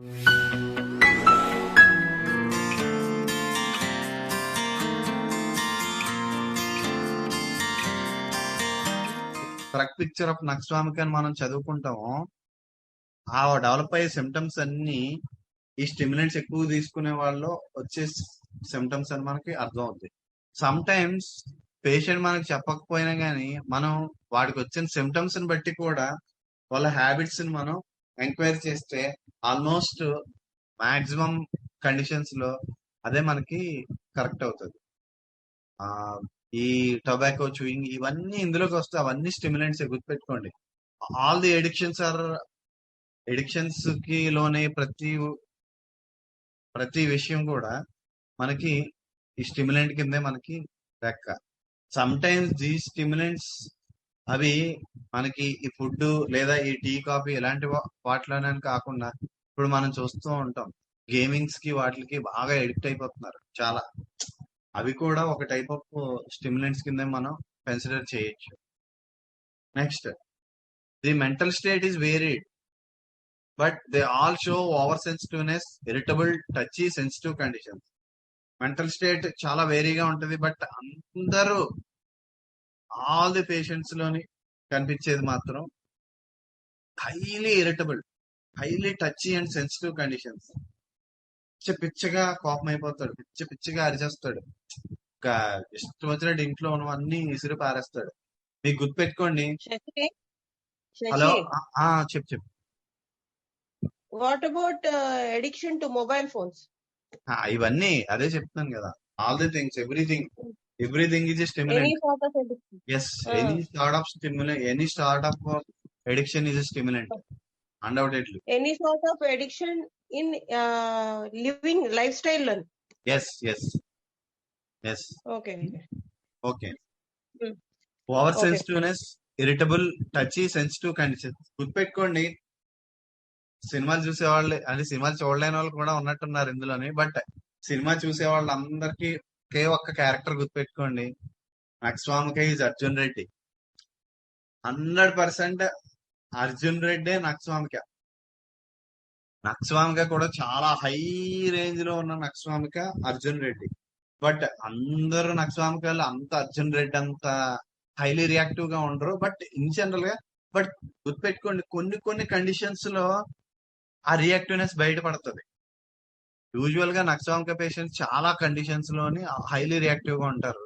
Correct picture of నక్స్వామిక్ అని మనం చదువుకుంటాము. ఆ డెవలప్ అయ్యే సిమ్టమ్స్ అన్ని ఈ స్టిమ్యులెంట్స్ ఎక్కువ తీసుకునే వాళ్ళు వచ్చే సిమ్టమ్స్ అని మనకి అర్థం అవుతాయి. సమ్ టైమ్స్ పేషెంట్ మనకి చెప్పకపోయినా గానీ మనం వాడికి వచ్చిన సిమ్టమ్స్ ని బట్టి కూడా వాళ్ళ హ్యాబిట్స్ ని మనం ఎంక్వైరీ చేస్తే ఆల్మోస్ట్ మాక్సిమం కండిషన్స్ లో అదే మనకి కరెక్ట్ అవుతుంది. ఆ ఈ టొబాకో చూయింగ్ ఇవన్నీ ఇందులోకి వస్తే అవన్నీ స్టిమ్యులెంట్స్ గుర్తుపెట్టుకోండి. ఆల్ ది ఎడిక్షన్స్ కి లోనే ప్రతి విషయం కూడా మనకి ఈ స్టిమ్యులెంట్ కిందే మనకి లెక్క. సమ్ టైమ్స్ దీ స్టిమ్యులెంట్స్ అవి మనకి ఈ ఫుడ్ లేదా ఈ టీ కాఫీ ఇలాంటి వాటిలోనే కాకుండా ఇప్పుడు మనం చూస్తూ ఉంటాం గేమింగ్స్ కి వాటికి బాగా ఎడిక్ట్ అయిపోతున్నారు చాలా. అవి కూడా ఒక టైప్ ఆఫ్ స్టిమ్యులెంట్స్ కింద మనం కన్సిడర్ చేయొచ్చు. Next, the mental state is varied but they all show over sensitiveness, irritable, టచీ, sensitive conditions. Mental state చాలా వేరీగా ఉంటది, బట్ అందరూ ఆల్ ది పేషెంట్స్ లోని కనిపించేది మాత్రం highly irritable, highly touchy and sensitive conditions. పిచ్చగా కోపం అయిపోతాడు, పిచ్చిగా అరిచేస్తాడు, ఇంకా ఇష్టం వచ్చినట్టు ఇంట్లో ఉన్నవన్నీ విసిరి పారేస్తాడు. మీకు గుర్తుపెట్టుకోండి. శశి, హలో, శశి, చెప్పు. what about addiction to mobile phones? ఇవన్నీ అదే చెప్తున్నాను కదా. All the things, everything is Any stimulant. sort of addiction? Yes, any start of addiction is a stimulant, undoubtedly. Any sort of addiction in living lifestyle learn? Yes. Okay. Over Okay. Sensitiveness, irritable, టచీ, sensitive conditions. గుర్తుపెట్టుకోండి. సినిమాలు చూసేవాళ్ళు అంటే సినిమాలు చూడలేని వాళ్ళు కూడా ఉన్నట్టున్నారు ఇందులోని. బట్ సినిమా చూసే వాళ్ళందరికీ ఒకే ఒక్క క్యారెక్టర్ గుర్తుపెట్టుకోండి. Nux vomica is Arjun Reddy. 100% అర్జున్ రెడ్డే నక్స్వామిక. నక్స్వామిక కూడా చాలా హై రేంజ్ లో ఉన్న నక్స్వామిక అర్జున్ రెడ్డి. బట్ అందరూ నక్స్వామికలు అంత అర్జున్ రెడ్డి అంత హైలీ రియాక్టివ్ గా ఉండరు. బట్ ఇన్ జనరల్ గా గుర్తుపెట్టుకోండి, కొన్ని కండిషన్స్ లో ఆ రియాక్టివ్నెస్ బయటపడుతుంది. యూజువల్ గా నక్స్వామిక పేషెంట్స్ చాలా కండిషన్స్ లోని హైలీ రియాక్టివ్ గా ఉంటారు.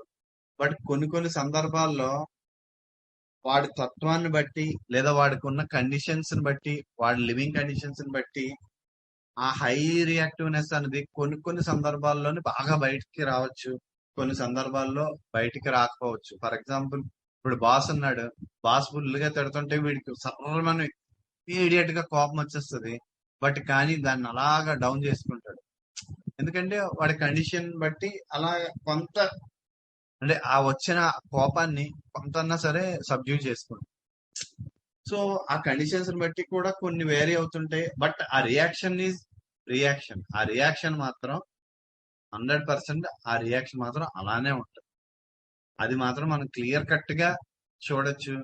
బట్ కొన్ని సందర్భాల్లో వాడి తత్వాన్ని బట్టి లేదా వాడికి ఉన్న కండిషన్స్ ని బట్టి, వాడి లివింగ్ కండిషన్స్ ని బట్టి ఆ హై రియాక్టివ్నెస్ అనేది కొన్ని సందర్భాల్లోని బాగా బయటికి రావచ్చు, కొన్ని సందర్భాల్లో బయటికి రాకపోవచ్చు. ఫర్ ఎగ్జాంపుల్, ఇప్పుడు బాస్ ఉన్నాడు, బాస్ ఫుల్ గా తిడుతుంటే వీడికి సర్వమని ఇమీడియట్ గా కోపం వచ్చేస్తుంది. బట్ కానీ దాన్ని అలాగా డౌన్ చేసుకుంటాడు, ఎందుకంటే వాడి కండిషన్ బట్టి అలా కొంత అంటే ఆ వచ్చిన కోపాన్ని కొంతన్నా సరే సబ్డ్యూ చేసుకుంటాడు. సో ఆ కండిషన్స్ బట్టి కూడా కొన్ని వేరీ అవుతుంటాయి. బట్ ఆ రియాక్షన్ మాత్రం 100% ఆ రియాక్షన్ మాత్రం అలానే ఉంటుంది. అది మాత్రం మనం క్లియర్ కట్ గా చూడొచ్చు.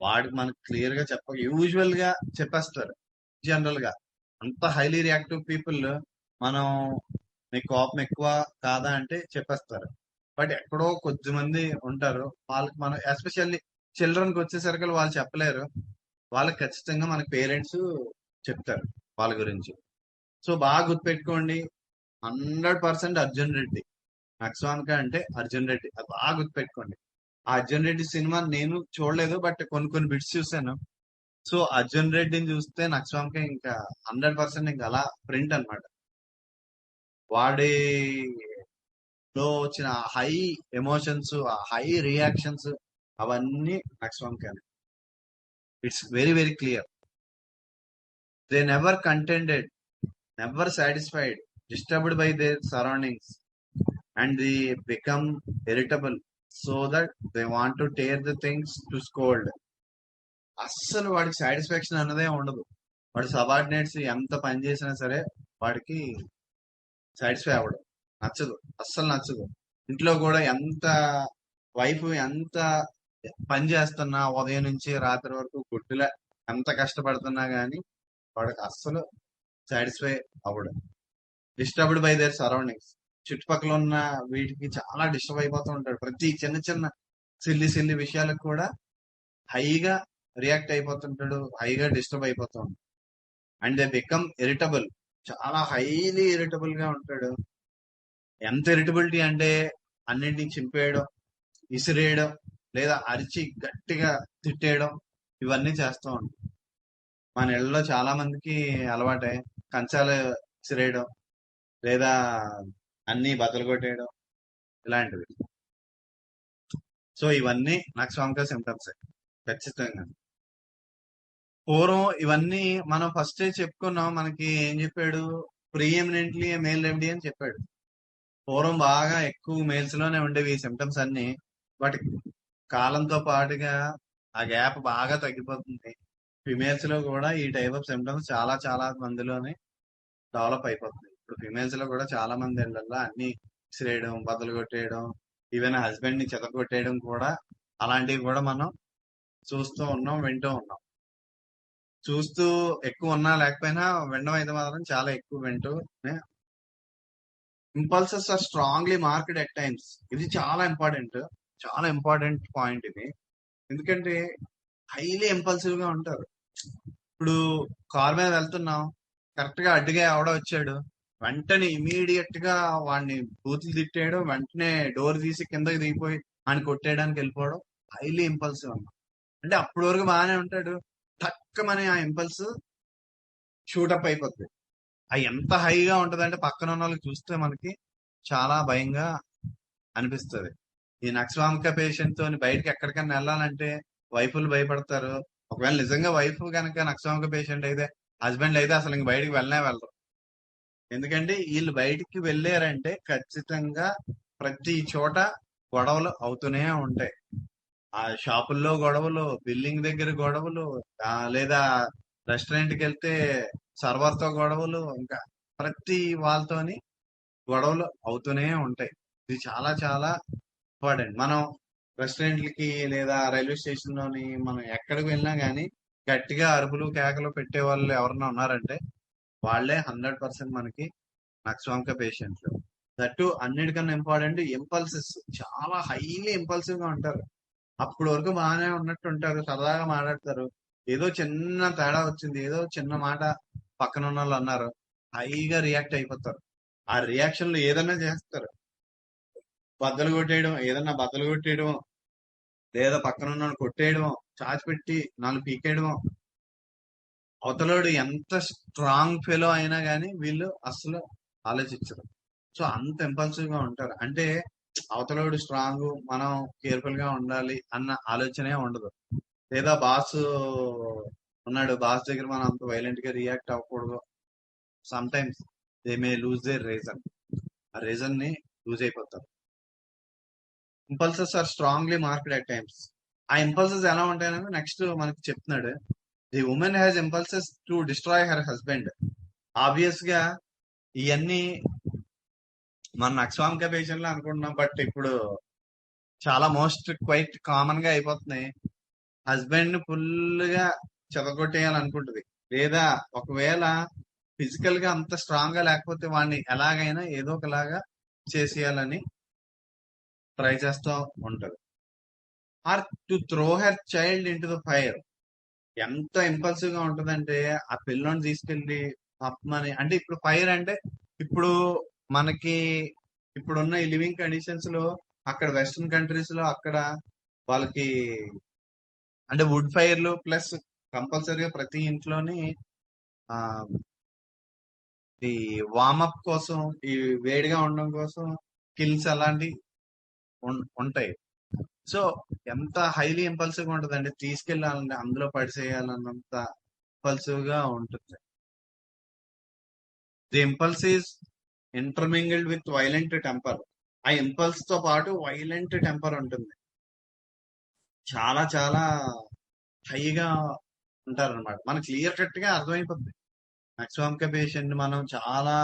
వాడికి మనకు క్లియర్ గా యూజువల్ గా చెప్పేస్తారు. జనరల్ గా అంత హైలీ రియాక్టివ్ పీపుల్ మనం మీకు కోపం ఎక్కువ కాదా అంటే చెప్పేస్తారు. బట్ ఎక్కడో కొద్దిమంది ఉంటారు, వాళ్ళకి మనం ఎస్పెషల్లీ చిల్డ్రన్కి వచ్చేసరికి వాళ్ళు చెప్పలేరు. వాళ్ళకి ఖచ్చితంగా మన పేరెంట్స్ చెప్తారు వాళ్ళ గురించి. సో బాగా గుర్తుపెట్టుకోండి, 100% అర్జున్ రెడ్డి. నక్స్వామిక అంటే అర్జున్ రెడ్డి, అది బాగా గుర్తుపెట్టుకోండి. ఆ అర్జున్ రెడ్డి సినిమా నేను చూడలేదు, బట్ కొన్ని బిట్స్ చూశాను. సో అర్జున్ రెడ్డిని చూస్తే నక్స్వామిక ఇంకా 100% ఇంకా అలా ప్రింట్ అనమాట. వాడిలో వచ్చిన హై ఎమోషన్స్, ఆ హై రియాక్షన్స్ అవన్నీ nux vomica. It's very very clear. They never కంటెంటెడ్, never satisfied, disturbed by their surroundings, and they become irritable so that they want to tear the things to scold. అస్సలు వాడికి satisfaction అన్నదే ఉండదు. వాడు subordinates ఎంత పని చేసినా సరే వాడికి సాటిస్ఫై అవ్వడం అస్సలు నచ్చదు. ఇంట్లో కూడా వైఫ్ ఎంత పని చేస్తున్నా, ఉదయం నుంచి రాత్రి వరకు గుడ్డులా ఎంత కష్టపడుతున్నా గానీ వాడికి అస్సలు సాటిస్ఫై అవ్వడు. Disturbed by their surroundings. చుట్టుపక్కల ఉన్న వీటికి చాలా డిస్టర్బ్ అయిపోతూ ఉంటాడు. ప్రతి చిన్న చిన్న సిల్లి విషయాలకు కూడా హైగా రియాక్ట్ అయిపోతుంటాడు, హైగా డిస్టర్బ్ అయిపోతూ ఉంటాడు. And they become irritable. చాలా హైలీ ఇరిటబుల్ గా ఉంటాడు. ఎంత ఇరిటబిలిటీ అంటే అన్నింటినీ చింపేయడం, విసిరేయడం, లేదా అరిచి గట్టిగా తిట్టేయడం, ఇవన్నీ చేస్తూ ఉంటాం. మన ఇళ్లలో చాలా మందికి అలవాటే కంచాలు విసిరేయడం, లేదా అన్ని బద్దలు కొట్టేయడం, ఇలాంటివి. సో ఇవన్నీ నక్స్వామిక సిమ్టమ్స్ ఖచ్చితంగా. పూర్వం ఇవన్నీ మనం ఫస్ట్ చెప్పుకున్నాం. మనకి ఏం చెప్పాడు? ప్రీఎమినెంట్లీ మేల్ రెమెడీ అని చెప్పాడు. పూర్వం బాగా ఎక్కువ మేల్స్ లోనే ఉండేవి ఈ సిమ్టమ్స్ అన్ని. బట్ కాలంతో పాటుగా ఆ గ్యాప్ బాగా తగ్గిపోతుంది. ఫిమేల్స్ లో కూడా ఈ టైప్ ఆఫ్ సిమ్టమ్స్ చాలా చాలా మందిలోనే డెవలప్ అయిపోతుంది. ఇప్పుడు ఫిమేల్స్ లో కూడా చాలా మంది ఇళ్లలో అన్ని విసిరేయడం, బద్దలు కొట్టేయడం, ఈవెన్ హస్బెండ్ ని చెదగొట్టేయడం కూడా, అలాంటివి కూడా మనం చూస్తూ ఉన్నాం, వింటూ ఉన్నాం. చూస్తూ ఎక్కువ ఉన్నా లేకపోయినా వినడం అయితే మాత్రం చాలా ఎక్కువ వింటూ. Impulses are strongly marked at times. ఇది చాలా ఇంపార్టెంట్ పాయింట్ ఇది. ఎందుకంటే హైలీ ఇంపల్సివ్ గా ఉంటారు. ఇప్పుడు కార్ మీద వెళ్తున్నాం, కరెక్ట్ గా అడ్డుగా ఎవడో వచ్చాడు, వెంటనే ఇమీడియట్ గా వాడిని బూతులు తిట్టేయడం, వెంటనే డోర్ తీసి కిందకి దిగిపోయి ఆయన కొట్టేయడానికి వెళ్ళిపోవడం, హైలీ ఇంపల్సివ్ అన్న. అంటే అప్పటి వరకు బాగానే ఉంటాడు, తక్కువని ఆ ఇంపల్స్ షూటప్ అయిపోద్ది. అది ఎంత హైగా ఉంటదంటే పక్కన ఉన్న వాళ్ళకి చూస్తే మనకి చాలా భయంగా అనిపిస్తుంది. ఈ నక్స్వామిక పేషెంట్ తోని బయటకి ఎక్కడికైనా వెళ్ళాలంటే వైఫ్లు భయపడతారు. ఒకవేళ నిజంగా వైఫ్ కనుక నక్స్వామిక పేషెంట్ అయితే, హస్బెండ్ అయితే అసలు ఇంక బయటికి వెళ్ళరు. ఎందుకంటే వీళ్ళు బయటికి వెళ్ళారంటే ఖచ్చితంగా ప్రతి చోట గొడవలు అవుతూనే ఉంటాయి. ఆ షాపుల్లో గొడవలు, బిల్డింగ్ దగ్గర గొడవలు, లేదా రెస్టారెంట్ కి వెళ్తే సర్వర్ తో గొడవలు, ఇంకా ప్రతి వాళ్ళతోని గొడవలు అవుతూనే ఉంటాయి. ఇది చాలా చాలా ఇంపార్టెంట్. మనం రెస్టారెంట్లకి లేదా రైల్వే స్టేషన్ లోని మనం ఎక్కడికి వెళ్ళినా గానీ గట్టిగా అరుపులు కేకలు పెట్టే వాళ్ళు ఎవరన్నా ఉన్నారంటే వాళ్లే 100% మనకి నక్స్వామిక పేషెంట్లు. దట్టు అన్నిటికన్నా ఇంపార్టెంట్ ఇంపల్సెస్. చాలా హైలీ ఇంపల్సివ్ గా ఉంటారు. అప్పటి వరకు బాగానే ఉన్నట్టు ఉంటారు, సరదాగా మాట్లాడతారు. ఏదో చిన్న తేడా వచ్చింది, ఏదో చిన్న మాట పక్కన ఉన్న వాళ్ళు అన్నారు, హైగా రియాక్ట్ అయిపోతారు. ఆ రియాక్షన్ లో ఏదైనా చేస్తారు. బద్దలు కొట్టేయడం, లేదా పక్కన ఉన్న కొట్టేయడం, చాచి పెట్టి 4 పీకేయడం. అవతలోడు ఎంత స్ట్రాంగ్ ఫెలో అయినా గానీ వీళ్ళు అసలు ఆలోచించరు. సో అంత ఇంపల్సివ్ గా ఉంటారు. అంటే అవతలోడు స్ట్రాంగ్, మనం కేర్ఫుల్ గా ఉండాలి అన్న ఆలోచనే ఉండదు. లేదా బాస్ ఉన్నాడు, బాస్ దగ్గర మనం అంత వైలెంట్ గా రియాక్ట్ అవ్వకూడదు. Sometimes they may lose their reason. ఆ రీజన్ ని లూజ్ అయిపోతారు. Impulses are strongly marked at times. ఆ ఇంపల్సెస్ ఎలా ఉంటాయని నెక్స్ట్ మనకి చెప్తున్నాడు. The woman has impulses to destroy her husband. Obvious గా ఇవన్నీ మన నక్స్వామిక పేషెంట్ లో అనుకుంటున్నాం, బట్ ఇప్పుడు చాలా క్వైట్ కామన్ గా అయిపోతున్నాయి. హస్బెండ్ ని ఫుల్ గా చెదగొట్టేయాలనుకుంటుంది, లేదా ఒకవేళ ఫిజికల్ గా అంత స్ట్రాంగ్ గా లేకపోతే వాడిని ఎలాగైనా ఏదో ఒకలాగా చేసేయాలని ట్రై చేస్తూ ఉంటది. Or to throw her child into the fire. ఎంత ఇంపల్సివ్ గా ఉంటదంటే ఆ పిల్లోని తీసుకెళ్లి అప్పమని. అంటే ఇప్పుడు ఫైర్ అంటే ఇప్పుడు మనకి ఇప్పుడున్న ఈ లివింగ్ కండిషన్స్ లో, అక్కడ వెస్ట్రన్ కంట్రీస్ లో అక్కడ వాళ్ళకి అంటే వుడ్ ఫైర్లు ప్లస్ కంపల్సరీగా ప్రతి ఇంట్లోని ఆ ఈ వార్మప్ కోసం, ఈ వేడిగా ఉండడం కోసం కిల్స్ అలాంటి ఉంటాయి. సో ఎంత హైలీ ఇంపల్సివ్ గా ఉంటదంటే తీసుకెళ్లాలంటే అందులో పడిసేయాలన్నంత ఇంపల్సివ్ గా ఉంటుంది. The impulse is intermingled with violent temper. ఆ ఇంపల్స్ తో పాటు వైలెంట్ టెంపర్ ఉంటుంది. చాలా చాలా హైగా ఉంటారన్నమాట. మనకు క్లియర్ కట్ గా అర్థమైపోతుంది. నక్స్వామిక పేషెంట్ మనం చాలా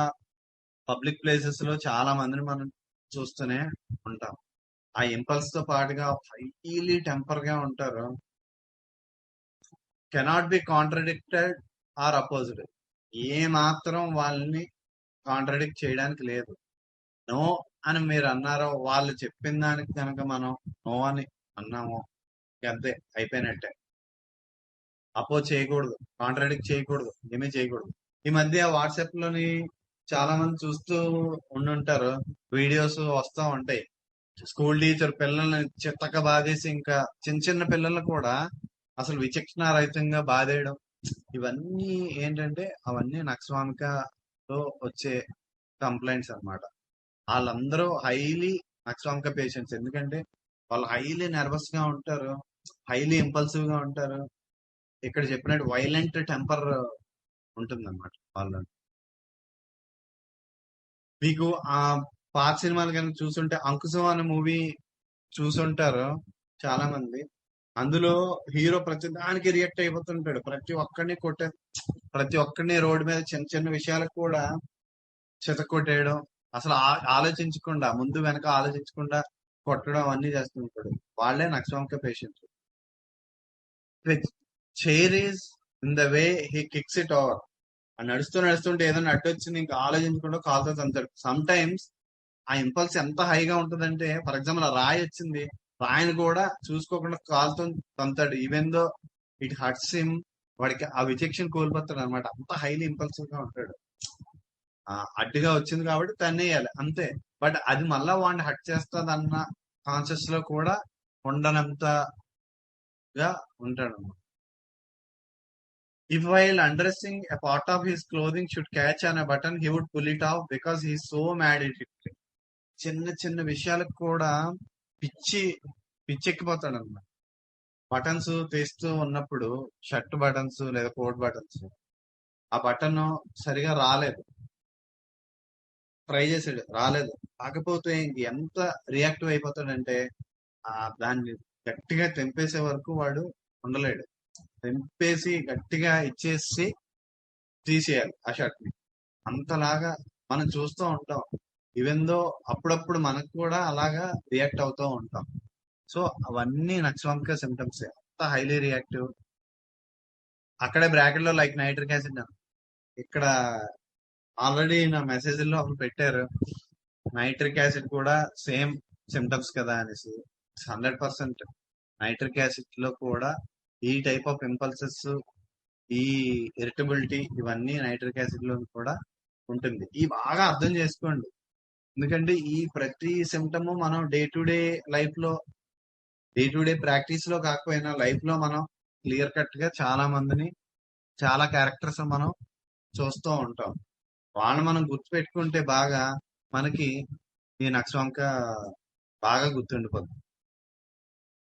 పబ్లిక్ ప్లేసెస్ లో చాలా మందిని మనం చూస్తూనే ఉంటాం. ఆ ఇంపల్స్ తో పాటుగా హైలీ టెంపర్ గా ఉంటారు. Cannot be contradicted or opposed. ఏ మాత్రం వాళ్ళని కాంట్రడిక్ట్ చేయడానికి లేదు. నో అని మీరు అన్నారో, వాళ్ళు చెప్పిన దానికి కనుక మనం నో అని అన్నామో అంతే, అయిపోయినట్టే. అపోజ్ చేయకూడదు, కాంట్రడిక్ట్ చేయకూడదు, ఏమీ చేయకూడదు. ఈ మధ్య వాట్సాప్ లోని చాలా మంది చూస్తూ ఉండుంటారు, వీడియోస్ వస్తూ ఉంటాయి. స్కూల్ టీచర్ పిల్లల్ని చిత్తక బాధేసి, ఇంకా చిన్న చిన్న పిల్లల్ని కూడా అసలు విచక్షణారహితంగా బాధేయడం. ఇవన్నీ ఏంటంటే అవన్నీ నక్స్వామికలో వచ్చే కంప్లైంట్స్ అన్నమాట. వాళ్ళందరూ హైలీ నక్స్వామిక పేషెంట్స్. ఎందుకంటే వాళ్ళు హైలీ నర్వస్ గా ఉంటారు, హైలీ ఇంపల్సివ్ గా ఉంటారు. ఇక్కడ చెప్పినట్టు వైలెంట్ టెంపర్ ఉంటుంది అనమాట వాళ్ళు. మీకు ఆ పాత సినిమాలు కనుక చూసుంటే, అంకుశం అనే మూవీ చూసుంటారు చాలా మంది. అందులో హీరో ప్రతి దానికి రియాక్ట్ అయిపోతుంటాడు, ప్రతి ఒక్కడిని కొట్టే, ప్రతి ఒక్కడిని రోడ్డు మీద చిన్న చిన్న విషయాలకు కూడా చితకొట్టేయడం, అసలు ఆలోచించకుండా, ముందు వెనక ఆలోచించకుండా కొట్టడం అన్ని చేస్తుంటాడు. వాళ్ళే nux vomica patient. Chair is in the way he kicks it over. నడుస్తూ నడుస్తుంటే ఏదైనా అడ్డు వచ్చింది, ఇంకా ఆలోచించకుండా కాలుతో తంతాడు. సమ్ టైమ్స్ ఆ ఇంపల్స్ ఎంత హైగా ఉంటుందంటే, ఫర్ ఎగ్జాంపుల్ ఆ రాయి వచ్చింది, రాయిని కూడా చూసుకోకుండా కాలుతో తంతాడు. Even though it hurts him, వాడికి ఆ విచక్షణ కోల్పోతాడు అనమాట. అంత హైలీ ఇంపల్సివ్ గా ఉంటాడు. అడ్డుగా వచ్చింది కాబట్టి తన్నేయాలి అంతే. బట్ అది మళ్ళా వాడిని హట్ చేస్తుంది అన్న కాన్షియస్ లో కూడా ఉండనంతగా ఉంటాడు. If while undressing, a part of his clothing should catch on a button, he would pull it off because he is so mad at it. చిన్న చిన్న విషయాలకు కూడా పిచ్చెక్కిపోతాడు అన్నమాట. బటన్స్ తీస్తూ ఉన్నప్పుడు, షర్ట్ బటన్స్ లేదా కోట్ బటన్స్, ఆ బటన్ సరిగా రాలేదు, ట్రై చేసాడు, రాలేదు. కాకపోతే ఎంత రియాక్టివ్ అయిపోతాడంటే, దాన్ని గట్టిగా తెంపేసే వరకు వాడు ఉండలేడు. తెంపేసి గట్టిగా ఇచ్చేసి తీసేయాలి ఆ షర్ట్ ని. అంతలాగా మనం చూస్తూ ఉంటాం. ఈవెన్ దో అప్పుడప్పుడు మనకు కూడా అలాగా రియాక్ట్ అవుతూ ఉంటాం. సో అవన్నీ నక్స్వామిక సిమ్టమ్స్. అంత హైలీ రియాక్టివ్. అక్కడే బ్రాకెట్ లో లైక్ నైట్రిక్ యాసిడ్, ఇక్కడ ఆల్రెడీ నా మెసేజ్ లో అప్పుడు పెట్టారు, నైట్రిక్ యాసిడ్ కూడా సేమ్ సిమ్టమ్స్ కదా అనేసి. 100% నైట్రిక్ యాసిడ్ లో కూడా ఈ టైప్ ఆఫ్ ఇంపల్సెస్, ఈ ఇరిటబిలిటీ, ఇవన్నీ నైట్రిక్ యాసిడ్ లో కూడా ఉంటుంది. ఈ బాగా అర్థం చేసుకోండి. ఎందుకంటే ఈ ప్రతి సిమ్టమ్ మనం డే టు డే లైఫ్ లో, డే టు డే ప్రాక్టీస్ లో కాకపోయినా లైఫ్ లో మనం క్లియర్ కట్ గా చాలా మందిని, చాలా క్యారెక్టర్స్ మనం చూస్తూ ఉంటాం. వాళ్ళని మనం గుర్తుపెట్టుకుంటే బాగా మనకి ఈ నక్స్వామిక బాగా గుర్తుండిపోతుంది.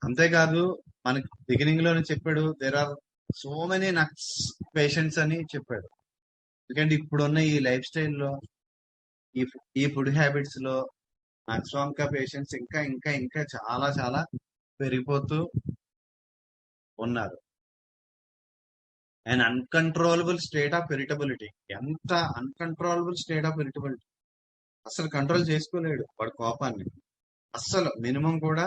అంతేకాదు, మనకి బిగినింగ్ లోనే చెప్పాడు, there are so many nux patients అని చెప్పాడు. ఎందుకంటే ఇప్పుడున్న ఈ లైఫ్ స్టైల్లో, ఈ ఫుడ్ హ్యాబిట్స్ లో నక్స్వామిక పేషెంట్స్ ఇంకా ఇంకా ఇంకా చాలా చాలా పెరిగిపోతూ ఉన్నారు. And uncontrollable state of irritability. ఎంత అన్కంట్రోలబుల్ స్టేట్ ఆఫ్ ఇరిటబిలిటీ, అసలు కంట్రోల్ చేసుకోలేడు వాడు కోపాన్ని. అస్సలు మినిమం కూడా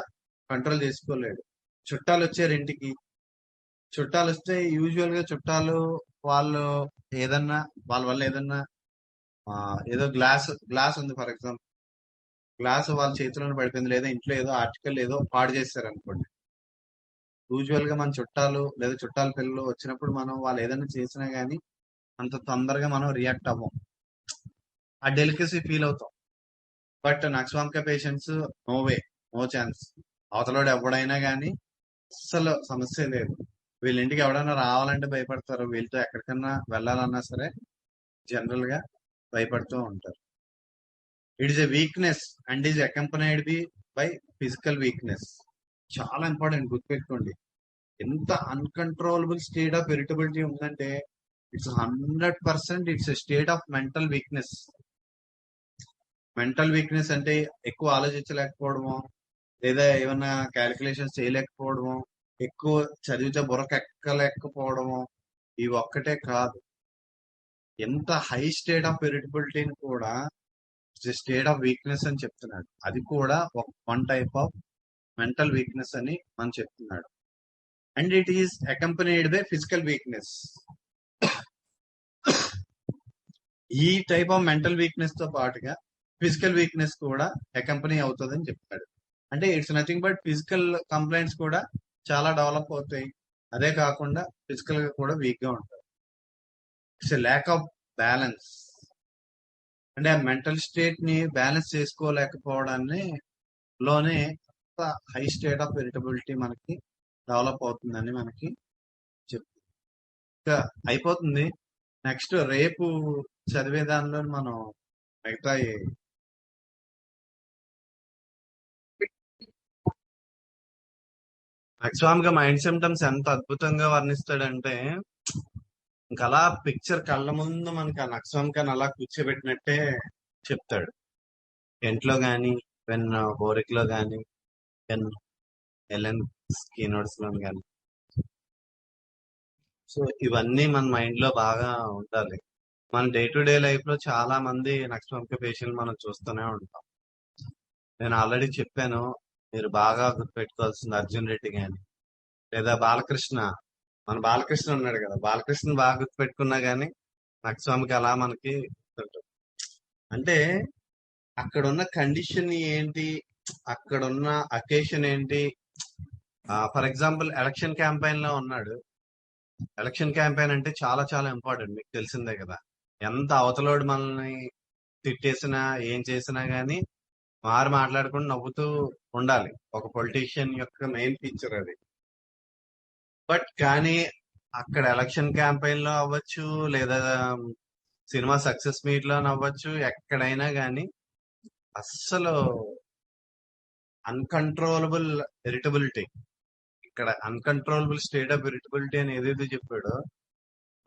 కంట్రోల్ చేసుకోలేడు. చుట్టాలు వచ్చారు ఇంటికి, చుట్టాలు వస్తే యూజువల్ గా చుట్టాలు వాళ్ళు ఏదన్నా, వాళ్ళ వల్ల ఏదన్నా ఏదో గ్లాస్ ఉంది ఫర్ ఎగ్జాంపుల్, గ్లాస్ వాళ్ళ చేతిలోనే పడిపోయింది, లేదా ఇంట్లో ఏదో ఆర్టికల్ ఏదో పాడు చేస్తారు అనుకోండి. యూజువల్ గా మన చుట్టాలు లేదా చుట్టాల పిల్లలు వచ్చినప్పుడు మనం వాళ్ళు ఏదైనా చేసినా గానీ అంత తొందరగా మనం రియాక్ట్ అవ్వం, ఆ డెలికసీ ఫీల్ అవుతాం. But nux vomica patients no way, no chance. అవతలోడు ఎవడైనా గానీ అస్సలు సమస్య లేదు. వీళ్ళ ఇంటికి ఎవడైనా రావాలంటే భయపడతారు, వీళ్ళతో ఎక్కడికన్నా వెళ్ళాలన్నా సరే జనరల్ గా భయపడుతూ ఉంటారు. It is a weakness and is accompanied by physical weakness. చాలా ఇంపార్టెంట్, గుర్తుపెట్టుకోండి. ఎంత అన్కంట్రోలబుల్ స్టేట్ ఆఫ్ ఇరిటబిలిటీ ఉందంటే, it's 100% it's a state of mental weakness. Mental weakness అంటే ఎక్కువ ఆలోచించలేకపోవడము, లేదా ఏమన్నా క్యాలిక్యులేషన్స్ చేయలేకపోవడము, ఎక్కువ చదివితే బుర్రకెక్కలేకపోవడము, ఇవి ఒక్కటే కాదు. ఎంత హై స్టేట్ ఆఫ్ ఇరిటబిలిటీని కూడా స్టేట్ ఆఫ్ వీక్నెస్ అని చెప్తున్నాడు. అది కూడా one type of mental weakness అని మనం చెప్తున్నాడు. And it is accompanied by physical weakness. ఈ టైప్ ఆఫ్ మెంటల్ వీక్నెస్ తో పాటుగా ఫిజికల్ వీక్నెస్ కూడా అకంపెనీ అవుతుందని చెప్పాడు. అంటే it's nothing but physical complaints కూడా చాలా డెవలప్ అవుతాయి. అదే కాకుండా ఫిజికల్ గా కూడా వీక్ గా ఉంటారు. It's lack of balance. అంటే ఆ మెంటల్ స్టేట్ ని బ్యాలెన్స్ చేసుకోలేకపోవడాన్ని లోనే హై స్టేట్ ఆఫ్ ఇరిటబిలిటీ మనకి డెవలప్ అవుతుందని మనకి చెప్తుంది. ఇంకా అయిపోతుంది. నెక్స్ట్ రేపు చదివే దానిలో మనం మిగతా యాక్చువల్ గా మైండ్ సిమ్టమ్స్ ఎంత అద్భుతంగా వర్ణిస్తాడంటే ఇంకా అలా పిక్చర్ కళ్ళ ముందు మనకి ఆ నక్స్వామికాన్ని అలా కూర్చోబెట్టినట్టే చెప్తాడు. ఇంట్లో గాని వెన్ బోరిక్ లో గాని వెన్ ఎలెన్ కీనోట్స్ లో గాని. సో ఇవన్నీ మన మైండ్ లో బాగా ఉండాలి. మన డే టు డే లైఫ్ లో చాలా మంది నక్స్వామిక పేషెంట్ మనం చూస్తూనే ఉంటాం. నేను ఆల్రెడీ చెప్పాను, మీరు బాగా గుర్తుపెట్టుకోవాల్సింది అర్జున్ రెడ్డి గాని లేదా బాలకృష్ణ. మన బాలకృష్ణ ఉన్నాడు కదా, బాలకృష్ణ బాగా గుర్తుపెట్టుకున్నా గానీ నక్స్వామికి అలా మనకి గుర్తుంటుంది. అంటే అక్కడున్న కండిషన్ ఏంటి, అక్కడున్న అకేషన్ ఏంటి. ఫర్ ఎగ్జాంపుల్ ఎలక్షన్ క్యాంపెయిన్ లో ఉన్నాడు. ఎలక్షన్ క్యాంపెయిన్ అంటే చాలా చాలా ఇంపార్టెంట్, మీకు తెలిసిందే కదా. ఎంత అవతలోడు మనల్ని తిట్టేసినా ఏం చేసినా గానీ మాట్లాడకుండా నవ్వుతూ ఉండాలి. ఒక పొలిటీషియన్ యొక్క మెయిన్ ఫీచర్ అది. బట్ కానీ అక్కడ ఎలక్షన్ క్యాంపెయిన్ లో అవ్వచ్చు లేదా సినిమా సక్సెస్ మీట్ లో అవ్వచ్చు, ఎక్కడైనా గానీ అస్సలు అన్కంట్రోలబుల్ ఇరిటబిలిటీ. ఇక్కడ అన్కంట్రోలబుల్ స్టేట్ ఆఫ్ ఇరిటబిలిటీ అని ఏదైతే చెప్పాడో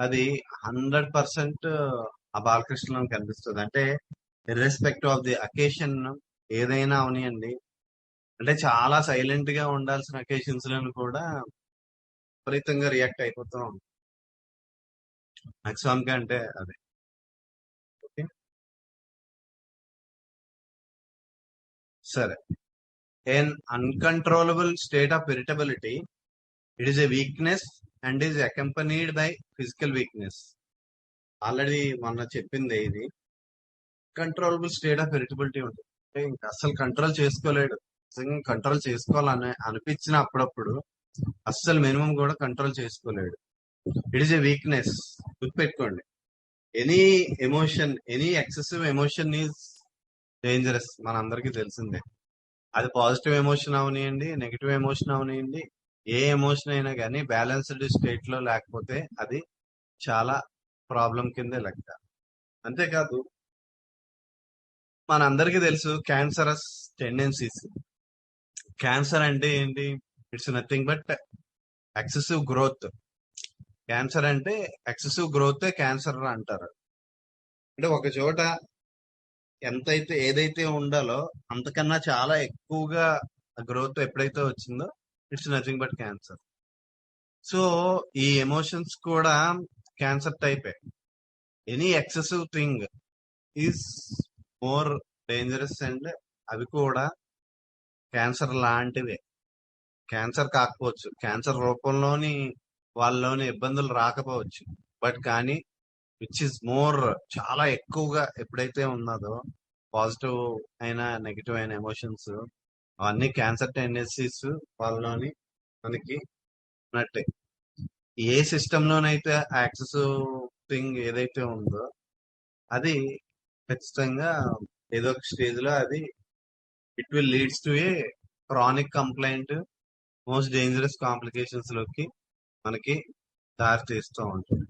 అది 100% ఆ బాలకృష్ణలో కనిపిస్తుంది. అంటే ఇర్రెస్పెక్టివ్ ఆఫ్ ది అకేషన్ ఏదైనా అవనియండి, అంటే చాలా సైలెంట్ గా ఉండాల్సిన అకేషన్స్ లను కూడా విపరీతంగా రియాక్ట్ అయిపోతూ ఉంటాం. నక్స్వామిక అంటే అదే. ఓకే, సరే. an uncontrollable state of irritability, it is a weakness and is accompanied by physical weakness. Already మొన్న చెప్పింది ఇది. కంట్రోలబుల్ స్టేట్ ఆఫ్ ఇరిటబిలిటీ ఉంటుంది. అంటే ఇంకా అస్సలు కంట్రోల్ చేసుకోలేడు. కంట్రోల్ చేసుకోవాలని అనిపించిన అప్పుడప్పుడు అస్సలు మినిమం కూడా కంట్రోల్ చేసుకోలేడు. It is a weakness. గుర్తుపెట్టుకోండి, any emotion, any excessive emotion is dangerous. మన అందరికీ తెలిసిందే. అది పాజిటివ్ ఎమోషన్ అవనియండి, నెగిటివ్ ఎమోషన్ అవనియండి, ఏ ఎమోషన్ అయినా కానీ బ్యాలెన్స్డ్ స్టేట్ లో లేకపోతే అది చాలా ప్రాబ్లం కిందే లెక్క. అంతేకాదు మనందరికీ తెలుసు క్యాన్సరస్ టెండెన్సీస్. క్యాన్సర్ అంటే ఏంటి? It's nothing but excessive growth. Cancer అంటే ఎక్సెసివ్ గ్రోత్ క్యాన్సర్ అంటారు. అంటే ఒక చోట ఎంతైతే ఏదైతే ఉండాలో అంతకన్నా చాలా ఎక్కువగా గ్రోత్ ఎప్పుడైతే వచ్చిందో it's nothing but cancer. So ఈ ఎమోషన్స్ కూడా క్యాన్సర్ టైపే. Any excessive thing is more dangerous and అవి కూడా క్యాన్సర్ లాంటివే. క్యాన్సర్ కాకపోవచ్చు, క్యాన్సర్ రూపంలోని వాళ్ళలోని ఇబ్బందులు రాకపోవచ్చు, బట్ కానీ విచ్ ఇస్ మోర్ చాలా ఎక్కువగా ఎప్పుడైతే ఉన్నదో పాజిటివ్ అయినా నెగిటివ్ అయిన ఎమోషన్స్ అవన్నీ క్యాన్సర్ టెండెన్సీస్ వాళ్ళలోని మనకి ఉన్నట్టే. ఏ సిస్టమ్ లోనైతే యాక్సెస్ థింగ్ ఏదైతే ఉందో అది ఖచ్చితంగా ఏదో ఒక స్టేజ్ లో అది it will leads to A chronic complaint, most dangerous complications లోకి మనకి దారి తీస్తూ ఉంటుంది.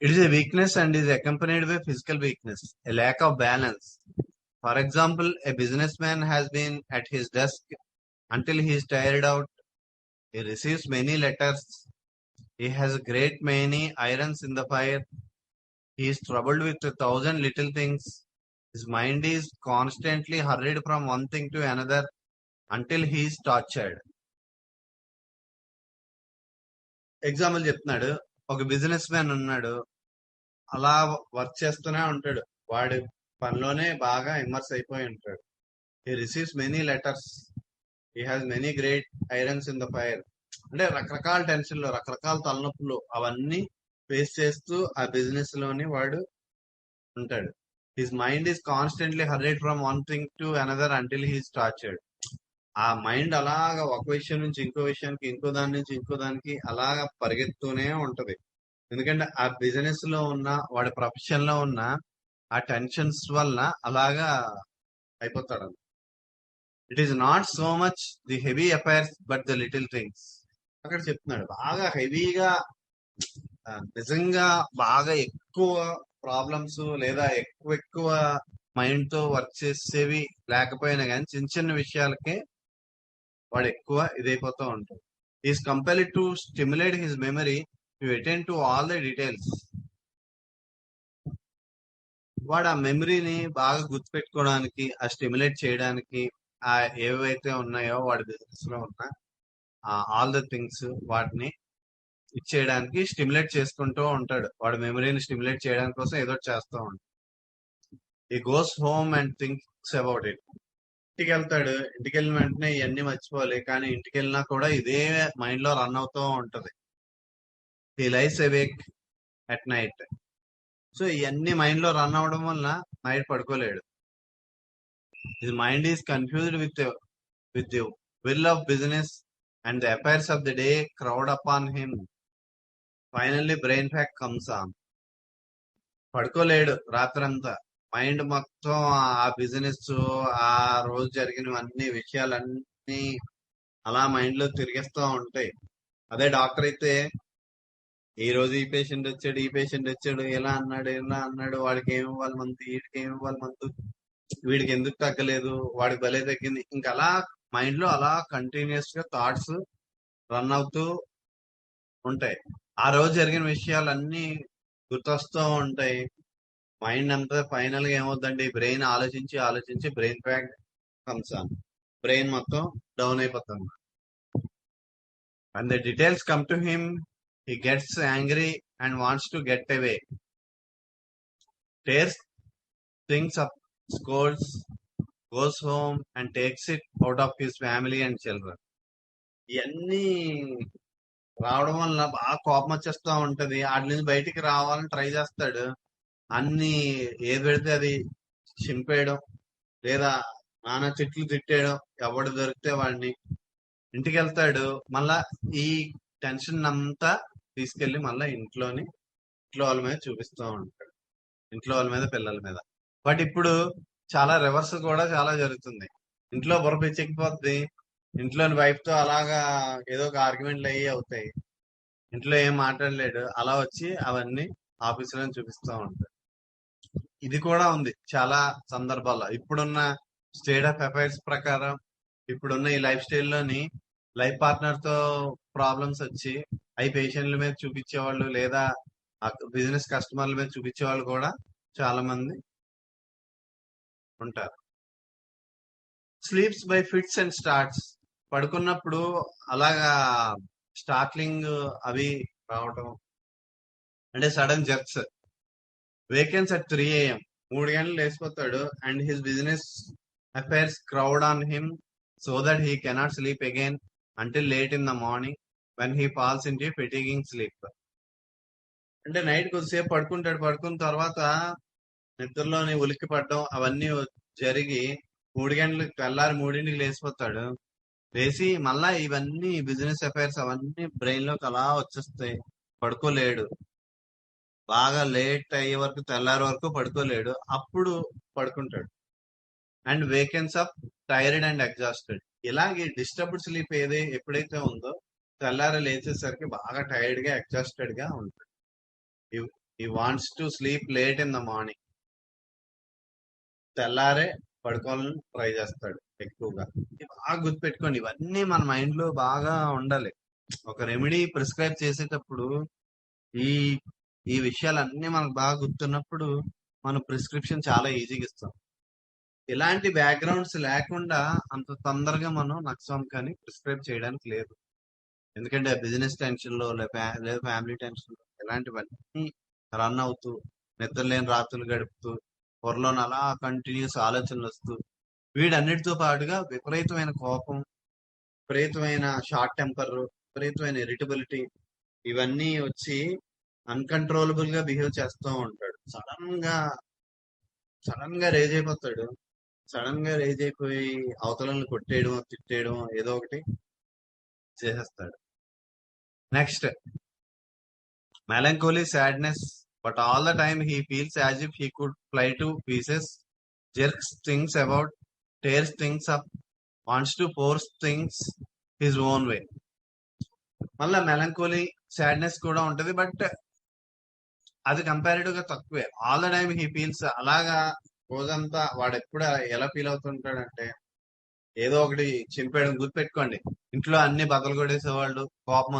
It is a weakness and is accompanied by physical weakness, a lack of balance. For example, a businessman has been at his desk until he is tired out. He receives many letters. He has a great many irons in the fire. He is troubled with 1,000 little things. His mind is constantly hurried from one thing to another until he is tortured. Example చెప్తున్నాడు. ఒక business man ఉన్నాడు, అలా work చేస్తూనే ఉంటాడు, వాడి పనిలోనే బాగా immerse అయిపోయి ఉంటాడు. He receives many letters, he has many great irons in the fire. అంటే రకరకాల టెన్షన్లు, రకరకాల తలనొప్పులు అవన్నీ ఫేస్ చేస్తూ ఆ బిజినెస్ లోని వాడు ఉంటాడు. His mind is constantly hurried from one thing to another until he's tortured. ఆ మైండ్ అలాగా ఒక విషయం నుంచి ఇంకో విషయానికి, ఇంకో దాని నుంచి ఇంకో దానికి అలాగా పరిగెత్తూనే ఉంటది. ఎందుకంటే ఆ బిజినెస్ లో ఉన్న వాడి ప్రొఫెషన్ లో ఉన్న ఆ టెన్షన్స్ వల్ల అలాగా అయిపోతాడు. It is not so much the heavy affairs but the little things. అక్కడ చెప్తున్నాడు బాగా హెవీగా, నిజంగా బాగా ఎక్కువ ప్రాబ్లమ్స్ లేదా ఎక్కువ ఎక్కువ మైండ్ తో వర్క్ చేసేవి లేకపోయినా కానీ చిన్న చిన్న విషయాలకే వాడు ఎక్కువ ఇదైపోతూ ఉంటాడు. Is compelled to stimulate his memory to attend to all the details. వాడు ఆ మెమరీని బాగా గుర్తుపెట్టుకోవడానికి, ఆ స్టిమ్యులేట్ చేయడానికి, ఆ ఏవైతే ఉన్నాయో వాడి బిజినెస్ లో ఉన్న ఆల్ ద థింగ్స్ వాటిని ఇచ్చేయడానికి స్టిమ్యులేట్ చేసుకుంటూ ఉంటాడు. వాడి మెమరీని స్టిమ్యులేట్ చేయడానికి కోసం ఏదో ఒకటి చేస్తూ ఉంటాడు. ఈ goes home and thinks about it. ఇంటికి వెళ్తాడు, ఇంటికి వెళ్ళిన వెంటనే ఇవన్నీ మర్చిపోవాలి, కానీ ఇంటికి వెళ్ళినా కూడా ఇదే మైండ్ లో రన్ అవుతూ ఉంటది. He lies awake at night. So ఇవన్నీ మైండ్ లో రన్ అవడం వల్ల నైట్ పడుకోలేడు. His mind is confused with the will of business and the affairs of the day crowd upon him. Finally brain fag comes on. పడుకోలేడు రాత్రంతా. Mind మొత్తం ఆ business, ఆ రోజు జరిగినవన్నీ విషయాలన్నీ అలా మైండ్ లో తిరిగేస్తూ ఉంటాయి. అదే డాక్టర్ అయితే ఈ రోజు ఈ పేషెంట్ వచ్చాడు, ఈ పేషెంట్ వచ్చాడు, ఇలా అన్నాడు, ఇలా అన్నాడు, వాడికి ఏమి ఇవ్వాలి మందు, వీడికి ఏమి ఇవ్వాలి మందు, వీడికి ఎందుకు తగ్గలేదు, వాడికి భలే తగ్గింది. ఇంకా అలా మైండ్ లో అలా కంటిన్యూస్ గా థాట్స్ రన్ అవుతూ ఉంటాయి. ఆ రోజు జరిగిన విషయాలన్నీ గుర్తొస్తూ ఉంటాయి. మైండ్ అంతా ఫైనల్ గా ఏమవుతుందండి, బ్రెయిన్ ఆలోచించి ఆలోచించి brain pack comes on. Brain మొత్తం డౌన్ అయిపోతుంది. And the details come to him, he gets angry and wants to get away. Tears things up, scolds, goes home and takes it out of his family and children. ఇవన్నీ రావడం వల్ల బాగా కోపం వచ్చేస్తా ఉంటది. వాటి నుంచి బయటికి రావాలని ట్రై చేస్తాడు. అన్ని ఏది పెడితే అది చింపేయడం, లేదా నానా తిట్లు తిట్టేయడం, ఎవడు దొరికితే వాడిని. ఇంటికి వెళ్తాడు, మళ్ళా ఈ టెన్షన్ అంతా తీసుకెళ్లి మళ్ళా ఇంట్లో వాళ్ళ మీద చూపిస్తూ ఉంటాడు, ఇంట్లో వాళ్ళ మీద, పిల్లల మీద. బట్ ఇప్పుడు చాలా రివర్స్ కూడా చాలా జరుగుతుంది. ఇంట్లో బుర్ర పిచ్చెక్కిపోద్ది, ఇంట్లోని వైఫ్ తో అలాగా ఏదో ఒక ఆర్గ్యుమెంట్లు అయ్యి అవుతాయి, ఇంట్లో ఏం మాట్లాడలేడు, అలా వచ్చి అవన్నీ ఆఫీసులో చూపిస్తూ ఉంటాడు. ఇది కూడా ఉంది చాలా సందర్భాల్లో. ఇప్పుడున్న స్టేట్ ఆఫ్ అఫైర్స్ ప్రకారం, ఇప్పుడున్న ఈ లైఫ్ స్టైల్లోని లైఫ్ పార్ట్నర్ తో ప్రాబ్లమ్స్ వచ్చి అవి పేషెంట్ల మీద చూపించేవాళ్ళు, లేదా బిజినెస్ కస్టమర్ల మీద చూపించేవాళ్ళు కూడా చాలా మంది ఉంటారు. Sleeps by fits and starts. పడుకున్నప్పుడు అలాగా స్టార్ట్లింగ్ అవి రావటం, అంటే sudden jerks. Wakens at 3 AM, 3 గంటలు లేచిపోతాడు. And his business affairs crowd on him so that he cannot sleep again until late in the morning when he falls into fatiguing sleep. అంటే night కొద్దిసేపు పడుకుంటాడు, పడుకున్న తర్వాత నిద్రలోని ఉలిక్కి పడడం అవన్నీ జరిగి 3 గంటలకు తెల్లారి 3ంటికి లేచిపోతాడు. లేచి మళ్ళా ఇవన్నీ బిజినెస్ అఫైర్స్ అవన్నీ బ్రెయిన్ లోకి అలా వచ్చేస్తాయి. పడుకోలేడు, బాగా లేట్ అయ్యే వరకు, తెల్లారి వరకు పడుకోలేడు. అప్పుడు పడుకుంటాడు. And వేకెన్స్ up tired and exhausted. ఇలాగే డిస్టర్బ్డ్ స్లీప్ ఎప్పుడైతే ఉందో తెల్లారి లేచేసరికి బాగా టైర్డ్ గా, ఎగ్జాస్టెడ్ గా ఉంటాడు. he wants to sleep late in the morning. తెల్లారే పడుకోవాలని ట్రై చేస్తాడు ఎక్కువగా. బాగా గుర్తుపెట్టుకోండి, ఇవన్నీ మన మైండ్ లో బాగా ఉండాలి. ఒక రెమెడీ ప్రిస్క్రైబ్ చేసేటప్పుడు ఈ ఈ విషయాలన్నీ మనకు బాగా గుర్తున్నప్పుడు మన ప్రిస్క్రిప్షన్ చాలా ఈజీగా ఇస్తాం. ఇలాంటి బ్యాక్గ్రౌండ్స్ లేకుండా అంత తొందరగా మనం నక్సవామికాని ప్రిస్క్రైబ్ చేయడానికి లేదు. ఎందుకంటే బిజినెస్ టెన్షన్ లో లేదా ఫ్యామిలీ టెన్షన్ లో ఇలాంటివన్నీ రన్ అవుతూ, నిద్రలేని రాత్రులు గడుపుతూ, బుర్రలోని అలా కంటిన్యూస్ ఆలోచనలు వస్తూ, వీటన్నిటితో పాటుగా విపరీతమైన కోపం, విపరీతమైన షార్ట్ టెంపర్, విపరీతమైన ఇరిటబిలిటీ, ఇవన్నీ వచ్చి అన్కంట్రోలబుల్ గా బిహేవ్ చేస్తూ ఉంటాడు. సడన్ గా రేజ్ అయిపోతాడు. సడన్ గా రేజ్ అయిపోయి అవతలని కొట్టేయడం, తిట్టేయడం, ఏదో ఒకటి చేసేస్తాడు. Next, melancholy sadness, but all the time he feels as if he could fly to pieces, jerks things about, tears things up, wants to force things his own way. మళ్ళా మెలంకోలీ sadness కూడా ఉంటది, but అది comparative గా తక్కువే. All the time he feels, అలాగా రోజంతా వాడు ఎప్పుడు ఎలా ఫీల్ అవుతుంటాడంటే ఏదో ఒకటి చింపేయడం. గుర్తుపెట్టుకోండి, ఇంట్లో అన్ని బద్దలు కొట్టేసేవాళ్ళు, కోపం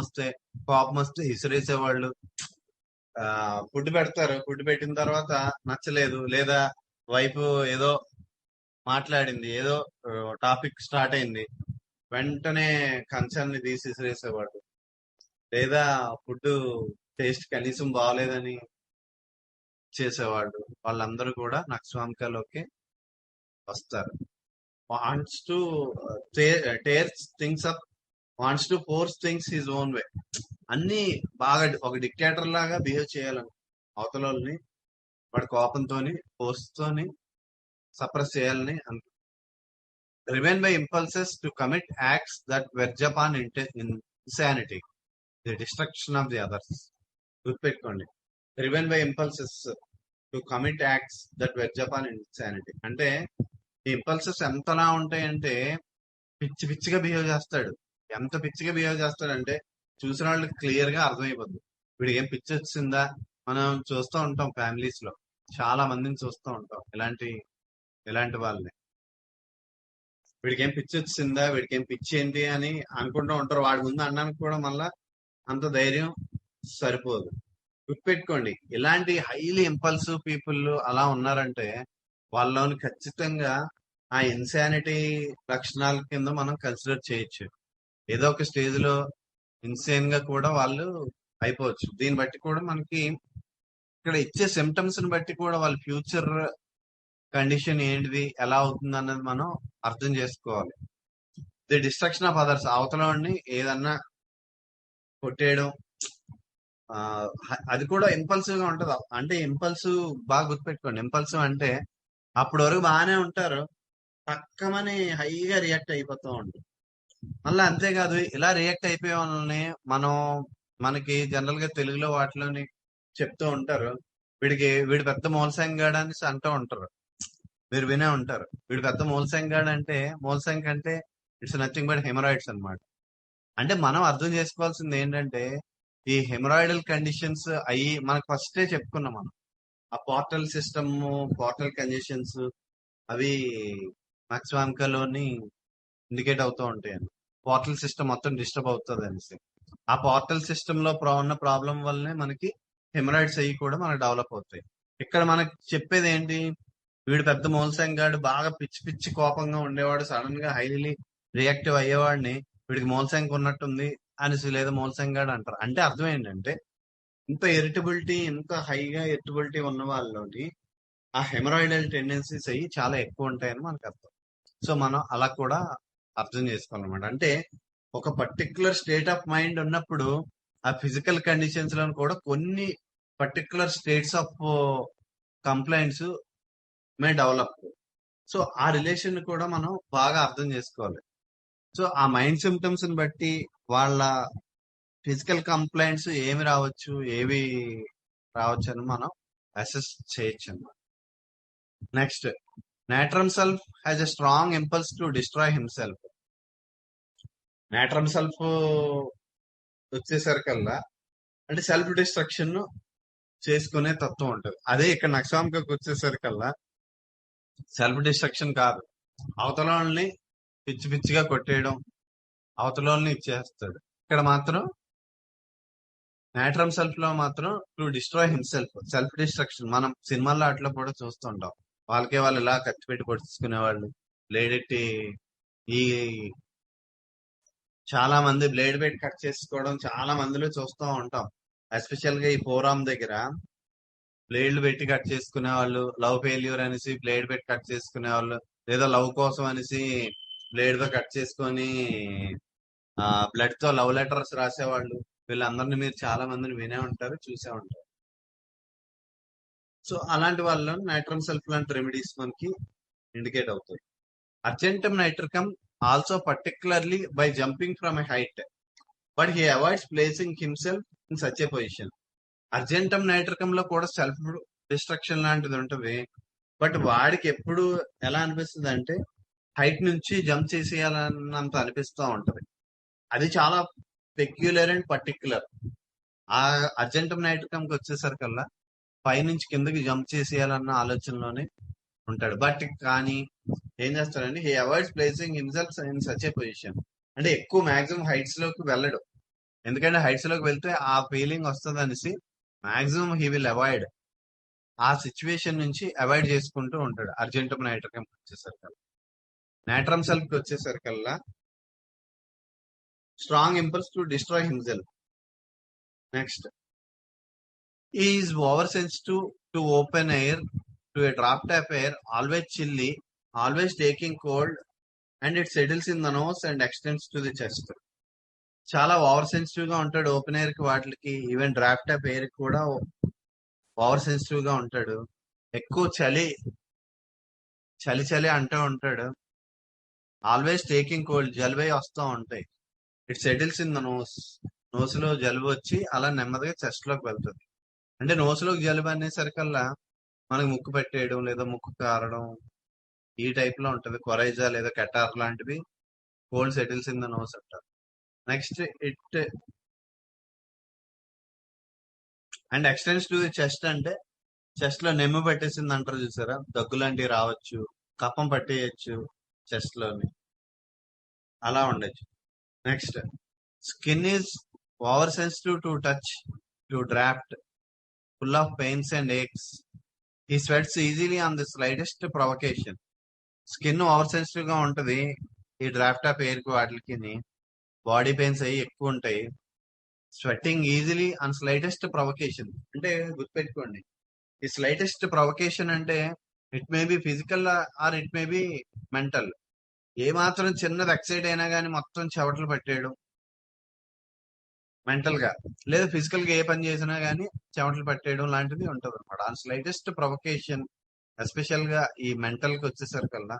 వస్తే ఇసిరేసేవాళ్ళు. ఫుడ్ పెడతారు, ఫుడ్ పెట్టిన తర్వాత నచ్చలేదు, లేదా వైపు ఏదో మాట్లాడింది, ఏదో టాపిక్ స్టార్ట్ అయింది, వెంటనే కంచాన్ని తీసి ఇసిరేసేవాడు. లేదా ఫుడ్ టేస్ట్ కనీసం బాగలేదని చేసేవాడు. వాళ్ళందరూ కూడా నక్స్వామికాలోకి వస్తారు. Wants to tears things up, wants to force things his own way. అన్ని బాగా ఒక డిక్టేటర్ లాగా బిహేవ్ చేయాలని, అవతల వాళ్ళని వాడి కోపంతోని, ఫోర్స్తోని సప్రెస్ చేయాలని riven by impulses to commit acts that verge upon insanity, the destruction of the others. గుర్తుపెట్టుకోండి, riven by impulses to commit acts that verge upon insanity అంటే ఈ ఇంపల్సెస్ ఎంతలా ఉంటాయంటే పిచ్చిగా బిహేవ్ చేస్తాడు. ఎంత పిచ్చిగా బిహేవ్ చేస్తాడంటే చూసిన వాళ్ళకి క్లియర్ గా అర్థమైపోద్ది వీడికి ఏం పిచ్చి వచ్చిందా. మనం చూస్తూ ఉంటాం, ఫ్యామిలీస్ లో చాలా మందిని చూస్తూ ఉంటాం ఇలాంటి వాళ్ళని. వీడికి ఏం పిచ్చి వచ్చిందా, వీడికి ఏం పిచ్చి ఏంటి అని అనుకుంటూ ఉంటారు. వాడి ముందు అనడానికి కూడా మళ్ళా అంత ధైర్యం సరిపోదు. గుర్తుపెట్టుకోండి, ఇలాంటి హైలీ ఇంపల్సివ్ పీపుల్ అలా ఉన్నారంటే వాళ్ళలోని ఖచ్చితంగా ఆ ఇన్సానిటీ లక్షణాల కింద మనం కన్సిడర్ చేయొచ్చు. ఏదో ఒక స్టేజ్ లో ఇన్సేన్ గా కూడా వాళ్ళు అయిపోవచ్చు. దీన్ని బట్టి కూడా మనకి ఇక్కడ ఇచ్చే సిమ్టమ్స్ ని బట్టి కూడా వాళ్ళ ఫ్యూచర్ కండిషన్ ఏంటిది, ఎలా అవుతుంది అన్నది మనం అర్థం చేసుకోవాలి. ది డిస్ట్రక్షన్ ఆఫ్ అదర్స్, అవతల వాడిని ఏదన్నా కొట్టేయడం, అది కూడా ఇంపల్సివ్ గా ఉంటది. అంటే ఇంపల్సివ్ బాగా గుర్తుపెట్టుకోండి, ఇంపల్సివ్ అంటే అప్పటి వరకు బాగానే ఉంటారు, పక్కమని హైగా రియాక్ట్ అయిపోతూ ఉంటారు. మళ్ళీ అంతేకాదు, ఇలా రియాక్ట్ అయిపోయే వాళ్ళని మనకి జనరల్ గా తెలుగులో వాటిలోని చెప్తూ ఉంటారు, వీడు పెద్ద మూలసంగాడు అని అంటూ ఉంటారు. మీరు వినే ఉంటారు, వీడు పెద్ద మూలసంగాడు అంటే, మూలసంగ అంటే ఇట్స్ నథింగ్ బట్ హెమరాయిడ్స్ అన్నమాట. అంటే మనం అర్థం చేసుకోవాల్సింది ఏంటంటే ఈ హెమరాయిడల్ కండిషన్స్ అయ్యి మనకు ఫస్టే చెప్పుకున్నాం మనం. ఆ పోర్టల్ సిస్టమ్, పోర్టల్ కండిషన్స్ అవి నక్స్వామికాలోని ఇండికేట్ అవుతూ ఉంటాయండి. పోర్టల్ సిస్టమ్ మొత్తం డిస్టర్బ్ అవుతుంది అనేసి. ఆ పోర్టల్ సిస్టమ్ లో ఉన్న ప్రాబ్లం వల్లనే మనకి హెమరాయిడ్స్ అయ్యి కూడా మనకు డెవలప్ అవుతాయి. ఇక్కడ మనకి చెప్పేది ఏంటి, వీడు పెద్ద మూలసంగాడు, బాగా పిచ్చి కోపంగా ఉండేవాడు, సడన్ గా హైలీ రియాక్టివ్ అయ్యేవాడిని వీడికి మూలసంగ ఉన్నట్టుంది అనేసి, లేదా మూలసంగాడు అంటారు. అంటే అర్థం ఏంటంటే ఇంత ఇరిటబిలిటీ, ఇంత హైగా ఇరిటబిలిటీ ఉన్న వాళ్ళలోని ఆ హెమరాయిడల్ టెండెన్సీస్ అయ్యి చాలా ఎక్కువ ఉంటాయని మనకు అర్థం. సో మనం అలా కూడా అర్థం చేసుకోవాలన్నమాట. అంటే ఒక పర్టికులర్ స్టేట్ ఆఫ్ మైండ్ ఉన్నప్పుడు ఆ ఫిజికల్ కండిషన్స్ లో కూడా కొన్ని particular states of complaints May develop. So ఆ రిలేషన్ కూడా మనం బాగా అర్థం చేసుకోవాలి. సో ఆ మైండ్ సిమ్టమ్స్ ని బట్టి వాళ్ళ ఫిజికల్ కంప్లైంట్స్ ఏమి రావచ్చు, ఏవి రావచ్చు అని మనం అసెస్ చేయొచ్చు అన్నమాట. Next, natrum sulph has a strong impulse to destroy himself. Natrum sulph వచ్చేసరికల్లా అంటే సెల్ఫ్ డిస్ట్రక్షన్ చేసుకునే తత్వం ఉంటుంది. అదే ఇక్కడ నక్స్వామికాకి వచ్చేసరికల్లా సెల్ఫ్ డిస్ట్రక్షన్ కాదు, అవతల వాళ్ళని పిచ్చిగా కొట్టేయడం, అవతల వాళ్ళని ఇచ్చేస్తాడు. ఇక్కడ మాత్రం నాట్రమ్ సెల్ఫ్ లో మాత్రం to destroy himself, self destruction. మనం సినిమాల్లో అట్లా కూడా చూస్తుంటాం, వాళ్ళు ఇలా ఖర్చు పెట్టి కొట్టుకునేవాళ్ళు, బ్లేడ్ ఎట్టి ఈ చాలా మంది బ్లేడ్ పెట్టి కట్ చేసుకోవడం చాలా మందిలో చూస్తూ ఉంటాం. ఎస్పెషల్ గా ఈ ఫోరామ్ దగ్గర బ్లేడ్లు పెట్టి కట్ చేసుకునే వాళ్ళు, లవ్ ఫెయిల్యూర్ అనేసి బ్లేడ్ పెట్టి కట్ చేసుకునే వాళ్ళు, లేదా లవ్ కోసం అనేసి బ్లేడ్ తో కట్ చేసుకొని బ్లడ్ తో లవ్ లెటర్స్ రాసేవాళ్ళు. వీళ్ళందరినీ మీరు చాలా మందిని వినే ఉంటారు, చూసే ఉంటారు. సో అలాంటి వాళ్ళు నైట్రమ్ సెల్ఫ్ లాంటి రెమెడీస్ మనకి ఇండికేట్ అవుతాయి. Argentum nitricum also particularly by jumping from a height, but he avoids placing himself in such a position. Argentum nitricum లో కూడా సెల్ఫ్ డిస్ట్రక్షన్ లాంటిది ఉంటుంది. బట్ వాడికి ఎప్పుడు ఎలా అనిపిస్తుంది అంటే హైట్ నుంచి జంప్ చేసేయాలన్నంత అనిపిస్తూ ఉంటది. అది చాలా పెక్యులర్ అండ్ పర్టిక్యులర్. ఆ అర్జెంటమ్ నైట్రికమ్ కి వచ్చేసరికల్లా పైనుంచి కిందకి జంప్ చేసేయాలన్న ఆలోచనలోనే ఉంటాడు. బట్ కానీ ఏం చేస్తాడంటే he avoids placing himself in such a position. అంటే ఎక్కువ మాక్సిమం హైట్స్ లోకి వెళ్ళడు, ఎందుకంటే హైట్స్ లోకి వెళ్తే ఆ ఫీలింగ్ వస్తుంది అనేసి మాక్సిమం హీ విల్ అవాయిడ్. ఆ సిచ్యువేషన్ నుంచి అవాయిడ్ చేసుకుంటూ ఉంటాడు అర్జెంటమ్ నైట్రికమ్ వచ్చేసరికల్లా. నాట్రమ్ సెల్ఫ్ కి వచ్చేసరికల్లా strong impulse to destroy himself. Next is over sensitive to open air, to a drop tap air, always chilly, always taking cold, and it settles in the nose and extends to the chest. చాలా over sensitive గా ఉంటాడు open air కి, వాటికి even draft top air కి కూడా over sensitive గా ఉంటాడు. ఎక్కువ చలి చలి చలి అంటూ ఉంటాడు. ఆల్వేస్ టేకింగ్ కోల్డ్, జలుబై వస్తూ ఉంటాయి. It settles in the nose, nose లో జలుబు వచ్చి అలా నెమ్మదిగా చెస్ట్ లోకి వెళ్తుంది. అంటే నోస్ లోకి జలుబు అనేసరికల్లా మనకి ముక్కు పెట్టేయడం లేదా ముక్కు కారడం ఈ టైప్ లో ఉంటది. కొరైజా లేదా కెటార్ లాంటివి cold settles in the nose అంటారు. Next it and extends to the chest, అంటే చెస్ట్ లో నెమ్ము పట్టేసింది అంటారు చూసారా, దగ్గు లాంటివి రావచ్చు, కఫం పట్టేయచ్చు చెస్ట్ లోని, అలా ఉండొచ్చు. Next skin is over sensitive to touch, to draught, full of pains and aches. He sweats easily on the slightest provocation. Skin over sensitive గా ఉంటది ఈ డ్రాఫ్ట్ ఆఫ్ ఎయిర్ కి, వాటికి బాడీ పెయిన్స్ అయ్యి ఎక్కువ ఉంటాయి. Sweating easily on slightest provocation, అంటే గుర్తుపెట్టుకోండి ఈ స్లైటెస్ట్ ప్రొవకేషన్ అంటే it may be physical or it may be mental. ఏ మాత్రం చిన్నది ఎక్సైట్ అయినా కానీ మొత్తం చెవటలు పట్టేయడం మెంటల్ గా, లేదా ఫిజికల్ గా ఏ పని చేసినా గానీ చెమటలు పట్టేయడం లాంటిది ఉంటది అనమాట. ఆ స్లైటెస్ట్ ప్రొవకేషన్ ఎస్పెషల్ గా ఈ మెంటల్ కి వచ్చేసరికల్లా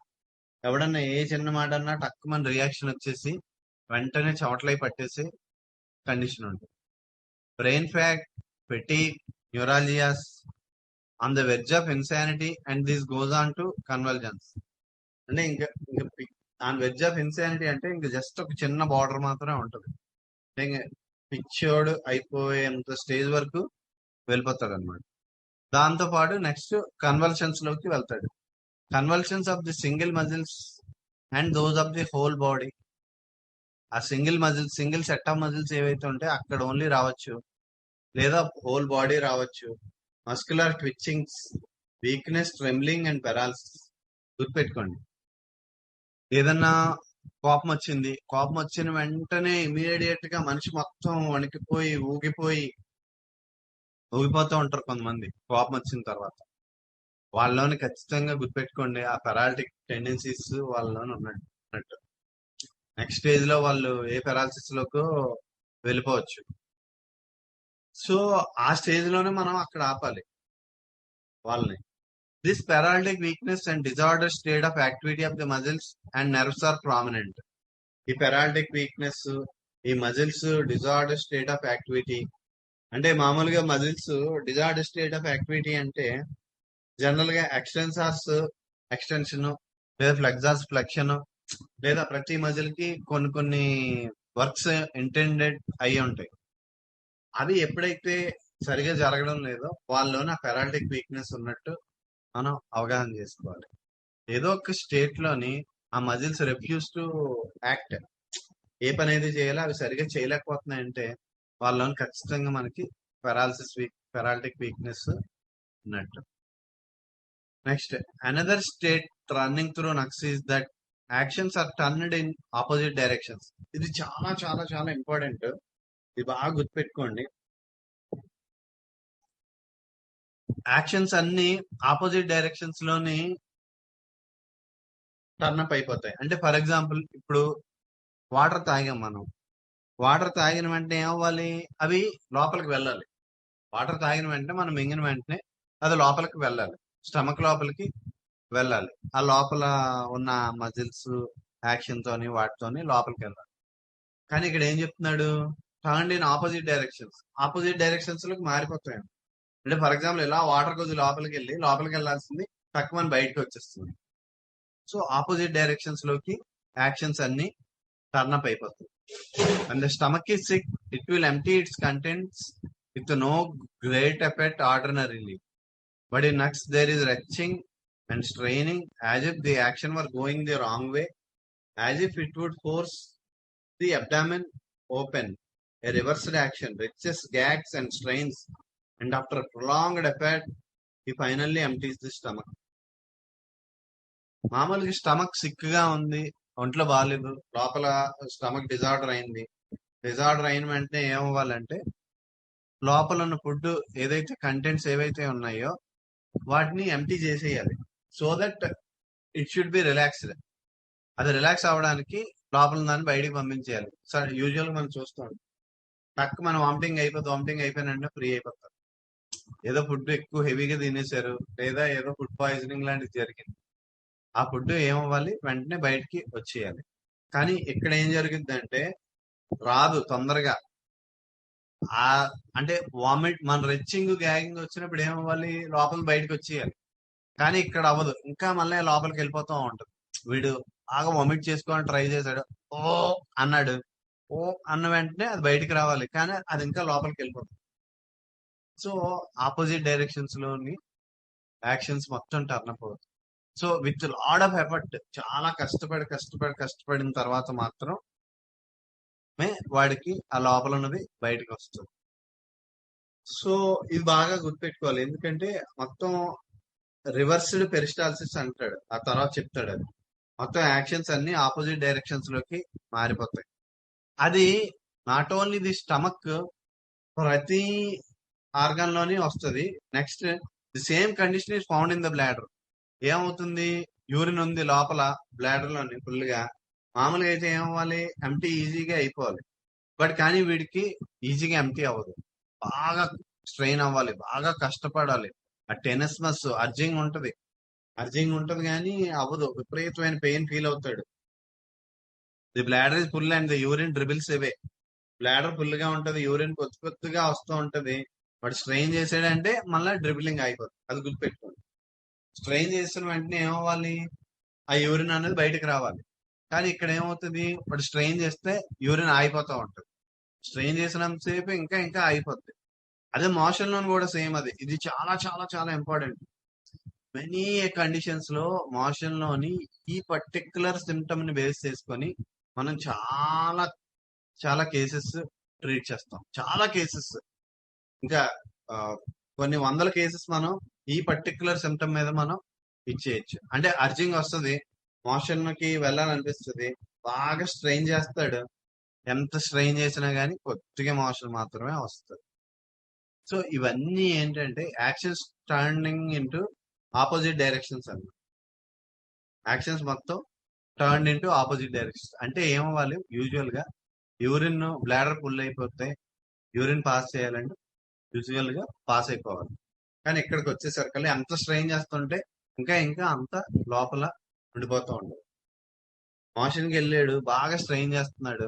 ఎవడన్నా ఏ చిన్న మాట అన్నా టక్కుమని రియాక్షన్ వచ్చేసి వెంటనే చెమటలై పట్టేసి కండిషన్ ఉంటుంది. Brain fag, fatigue, neuralgias, on the wedge of insanity, and this goes on to convulsions. అంటే ఇంకా ఆన్ వెడ్జ్ ఆఫ్ ఇన్సానిటీ అంటే ఇంకా జస్ట్ ఒక చిన్న బార్డర్ మాత్రమే ఉంటుంది, పిక్చర్డ్ అయిపోయేంత స్టేజ్ వరకు వెళ్ళిపోతాడు అనమాట. దాంతో పాటు నెక్స్ట్ కన్వల్షన్స్ లోకి వెళ్తాడు. Convulsions of the single muscles and those of the whole body. ఆ single muscles, single set of muscles ఏవైతే ఉంటాయో అక్కడ ఓన్లీ రావచ్చు, లేదా హోల్ బాడీ రావచ్చు. Muscular twitchings, weakness, trembling and paralysis. గుర్తుపెట్టుకోండి, ఏదన్నా కోపం వచ్చింది, కోపం వచ్చిన వెంటనే ఇమీడియట్ గా మనిషి మొత్తం వణికిపోయి ఊగిపోతూ ఉంటారు కొంతమంది కోపం వచ్చిన తర్వాత. వాళ్ళలోని ఖచ్చితంగా గుర్తుపెట్టుకోండి ఆ పెరాలిటిక్ టెండెన్సీస్ వాళ్ళలోని ఉన్నట్టు. నెక్స్ట్ స్టేజ్ లో వాళ్ళు ఏ పెరాలసిస్ లోకో వెళ్ళిపోవచ్చు. సో ఆ స్టేజ్ లోనే మనం అక్కడ ఆపాలి వాళ్ళని. This paralytic weakness and disorder state of activity of the muscles and nerves are prominent. ఈ పెరాలిటిక్ వీక్నెస్, ఈ muscles disorder state of activity అంటే మామూలుగా muscles disorder state of activity అంటే జనరల్ గా ఎక్స్టెన్సార్స్ ఎక్స్టెన్షన్, లేదా ఫ్లెక్సార్స్ ఫ్లెక్షన్, లేదా ప్రతి muscle కి కొన్ని వర్క్స్ ఇంటెండెడ్ అయి ఉంటాయి. అవి ఎప్పుడైతే సరిగా జరగడం లేదో వాళ్ళలోనే ఆ పెరాలిటిక్ వీక్నెస్ ఉన్నట్టు మనం అవగాహన చేసుకోవాలి. ఏదో ఒక స్టేట్ లోని ఆ మజిల్స్ రిఫ్యూజ్ టు యాక్ట్, ఏ పని అయితే చేయాలో అవి సరిగా చేయలేకపోతున్నాయంటే వాళ్ళలోని ఖచ్చితంగా మనకి పెరాలిటిక్ వీక్నెస్ ఉన్నట్టు. Next another state running through nux is that actions are turned in opposite directions. ఇది చాలా చాలా చాలా ఇంపార్టెంట్, ఇది బాగా గుర్తుపెట్టుకోండి. యాక్షన్స్ అన్ని ఆపోజిట్ డైరెక్షన్స్ లోని టర్న్ అప్ అయిపోతాయి. అంటే ఫర్ ఎగ్జాంపుల్ ఇప్పుడు వాటర్ తాగాం మనం, వాటర్ తాగిన వెంటనే ఏమవ్వాలి, అవి లోపలికి వెళ్ళాలి. వాటర్ తాగిన వెంటనే మనం మింగిన వెంటనే అది లోపలికి వెళ్ళాలి, స్టమక్ లోపలికి వెళ్ళాలి. ఆ లోపల ఉన్న మజిల్స్ యాక్షన్ తోని వాటితోని లోపలికి వెళ్ళాలి. కానీ ఇక్కడ ఏం చెప్తున్నాడు, turn in opposite directions. Opposite directions లోకి మారిపోతాయి. అంటే ఫర్ ఎగ్జాంపుల్ ఇలా వాటర్ కొద్ది లోపలికి వెళ్ళాల్సింది తక్కువ బయటకు వచ్చేస్తుంది. సో ఆపోజిట్ డైరెక్షన్స్ లోకి యాక్షన్స్ అన్ని టర్న్ అప్ అయిపోతాయి. And the stomach is sick, it will empty its contents with no great effect ordinarily. But in nuts there is retching and straining as if the action were going the wrong way, as if it would force the abdomen open. A reversed action, retches, gags and strains, and after a prolonged effort, he finally empties the stomach. మామూలుగా stomach sick గా ఉంది, ఒంట్లో బాగాలేదు, లోపల stomach disorder అయింది. Disorder అయిన వెంటనే ఏమవ్వాలంటే లోపల ఉన్న ఫుడ్ ఏదైతే కంటెంట్స్ ఏవైతే ఉన్నాయో వాటిని ఎంటీ చేసేయాలి. So that it should be relaxed. అది రిలాక్స్ అవ్వడానికి లోపల దాన్ని బయటికి పంపించేయాలి. సరే యూజువల్ మనం చూస్తాం, టక్ మనం వామిటింగ్ అయిపోయిన ఫ్రీ అయిపోతారు. ఏదో ఫుడ్ ఎక్కువ హెవీగా తినేశారు, లేదా ఏదో ఫుడ్ పాయిజనింగ్ లాంటిది జరిగింది, ఆ ఫుడ్ ఏమవ్వాలి, వెంటనే బయటికి వచ్చేయాలి. కానీ ఇక్కడ ఏం జరిగిందంటే రాదు తొందరగా. ఆ అంటే మన రెచ్చింగ్ గ్యాగింగ్ వచ్చినప్పుడు ఏమవ్వాలి, లోపల బయటకు వచ్చేయాలి. కానీ ఇక్కడ అవ్వదు, ఇంకా మళ్ళీ లోపలికి వెళ్ళిపోతూ ఉంటుంది. వీడు బాగా వామిట్ చేసుకోవాలని ట్రై చేశాడు, ఓ అన్నాడు, ఓ అన్న వెంటనే అది బయటికి రావాలి, కానీ అది ఇంకా లోపలికి వెళ్ళిపోతుంది. సో ఆపోజిట్ డైరెక్షన్స్ లోని యాక్షన్స్ మొత్తం టర్న్ అప్ అవుతుంది. So with lot of effort, చాలా కష్టపడిన తర్వాత మాత్రం వాడికి ఆ లోపల ఉన్నది బయటకు వస్తుంది. సో ఇది బాగా గుర్తుపెట్టుకోవాలి, ఎందుకంటే మొత్తం రివర్స్డ్ పెరిస్టాల్సిస్ అంటాడు, ఆ తర్వాత చెప్తాడు. అది మొత్తం యాక్షన్స్ అన్ని ఆపోజిట్ డైరెక్షన్స్ లోకి మారిపోతాయి. అది నాట్ ఓన్లీ ది స్టమక్, ప్రతి ఆర్గన్ లోని వస్తుంది. Next the same condition is found in the bladder. ఏమవుతుంది, యూరిన్ ఉంది లోపల బ్లాడర్ లోని ఫుల్ గా. మామూలుగా అయితే ఏమవ్వాలి, ఎంటీ ఈజీగా అయిపోవాలి. బట్ కానీ వీడికి ఈజీగా ఎంటీ అవ్వదు, బాగా స్ట్రెయిన్ అవ్వాలి, బాగా కష్టపడాలి. ఆ టెనస్మస్ అర్జింగ్ ఉంటది కానీ అవ్వదు, విపరీతమైన పెయిన్ ఫీల్ అవుతాడు. The bladder is full and the urine dribbles away. Bladder full గా ఉంటది, యూరిన్ కొద్దిగా వస్తూ ఉంటది. వాడు స్ట్రెయిన్ చేసాడంటే మళ్ళీ డ్రిబిలింగ్ అయిపోతుంది. అది గుర్తుపెట్టుకోండి. స్ట్రెయిన్ చేసిన వెంటనే ఏమవ్వాలి, ఆ యూరిన్ అనేది బయటకు రావాలి. కానీ ఇక్కడ ఏమవుతుంది, వాడు స్ట్రెయిన్ చేస్తే యూరిన్ ఆగిపోతూ ఉంటుంది. స్ట్రెయిన్ చేసినంతసేపు ఇంకా ఆగిపోతుంది. అదే మోషన్ లోని కూడా సేమ్ అది. ఇది చాలా చాలా చాలా ఇంపార్టెంట్. మెనీ కండిషన్స్ లో మోషన్ లోని ఈ పర్టికులర్ సిమ్టమ్ ని బేస్ చేసుకొని మనం చాలా చాలా కేసెస్ ట్రీట్ చేస్తాం. చాలా కేసెస్, ఇంకా కొన్ని వందల కేసెస్ మనం ఈ పర్టికులర్ సిమ్టమ్ మీద మనం ఇచ్చేయచ్చు. అంటే అర్జింగ్ వస్తుంది, మోషన్ కి వెళ్ళాలనిపిస్తుంది, బాగా స్ట్రెయిన్ చేస్తాడు, ఎంత స్ట్రెయిన్ చేసినా గానీ కొద్దిగా మోషన్ మాత్రమే వస్తుంది. సో ఇవన్నీ ఏంటంటే actions turning into opposite directions అన్నమాట. యాక్షన్స్ మొత్తం టర్న్ ఇంటూ ఆపోజిట్ డైరెక్షన్స్. అంటే ఏమవ్వాలి, యూజువల్ గా యూరిన్ బ్లాడర్ ఫుల్ అయిపోతే యూరిన్ పాస్ చేయాలంటే యూజువల్ గా పాస్ అయిపోవాలి. కానీ ఇక్కడికి వచ్చేసరికి అంత స్ట్రెయిన్ చేస్తుంటే ఇంకా అంత లోపల ఉండిపోతూ ఉండదు. మోషన్కి వెళ్ళాడు, బాగా స్ట్రెయిన్ చేస్తున్నాడు,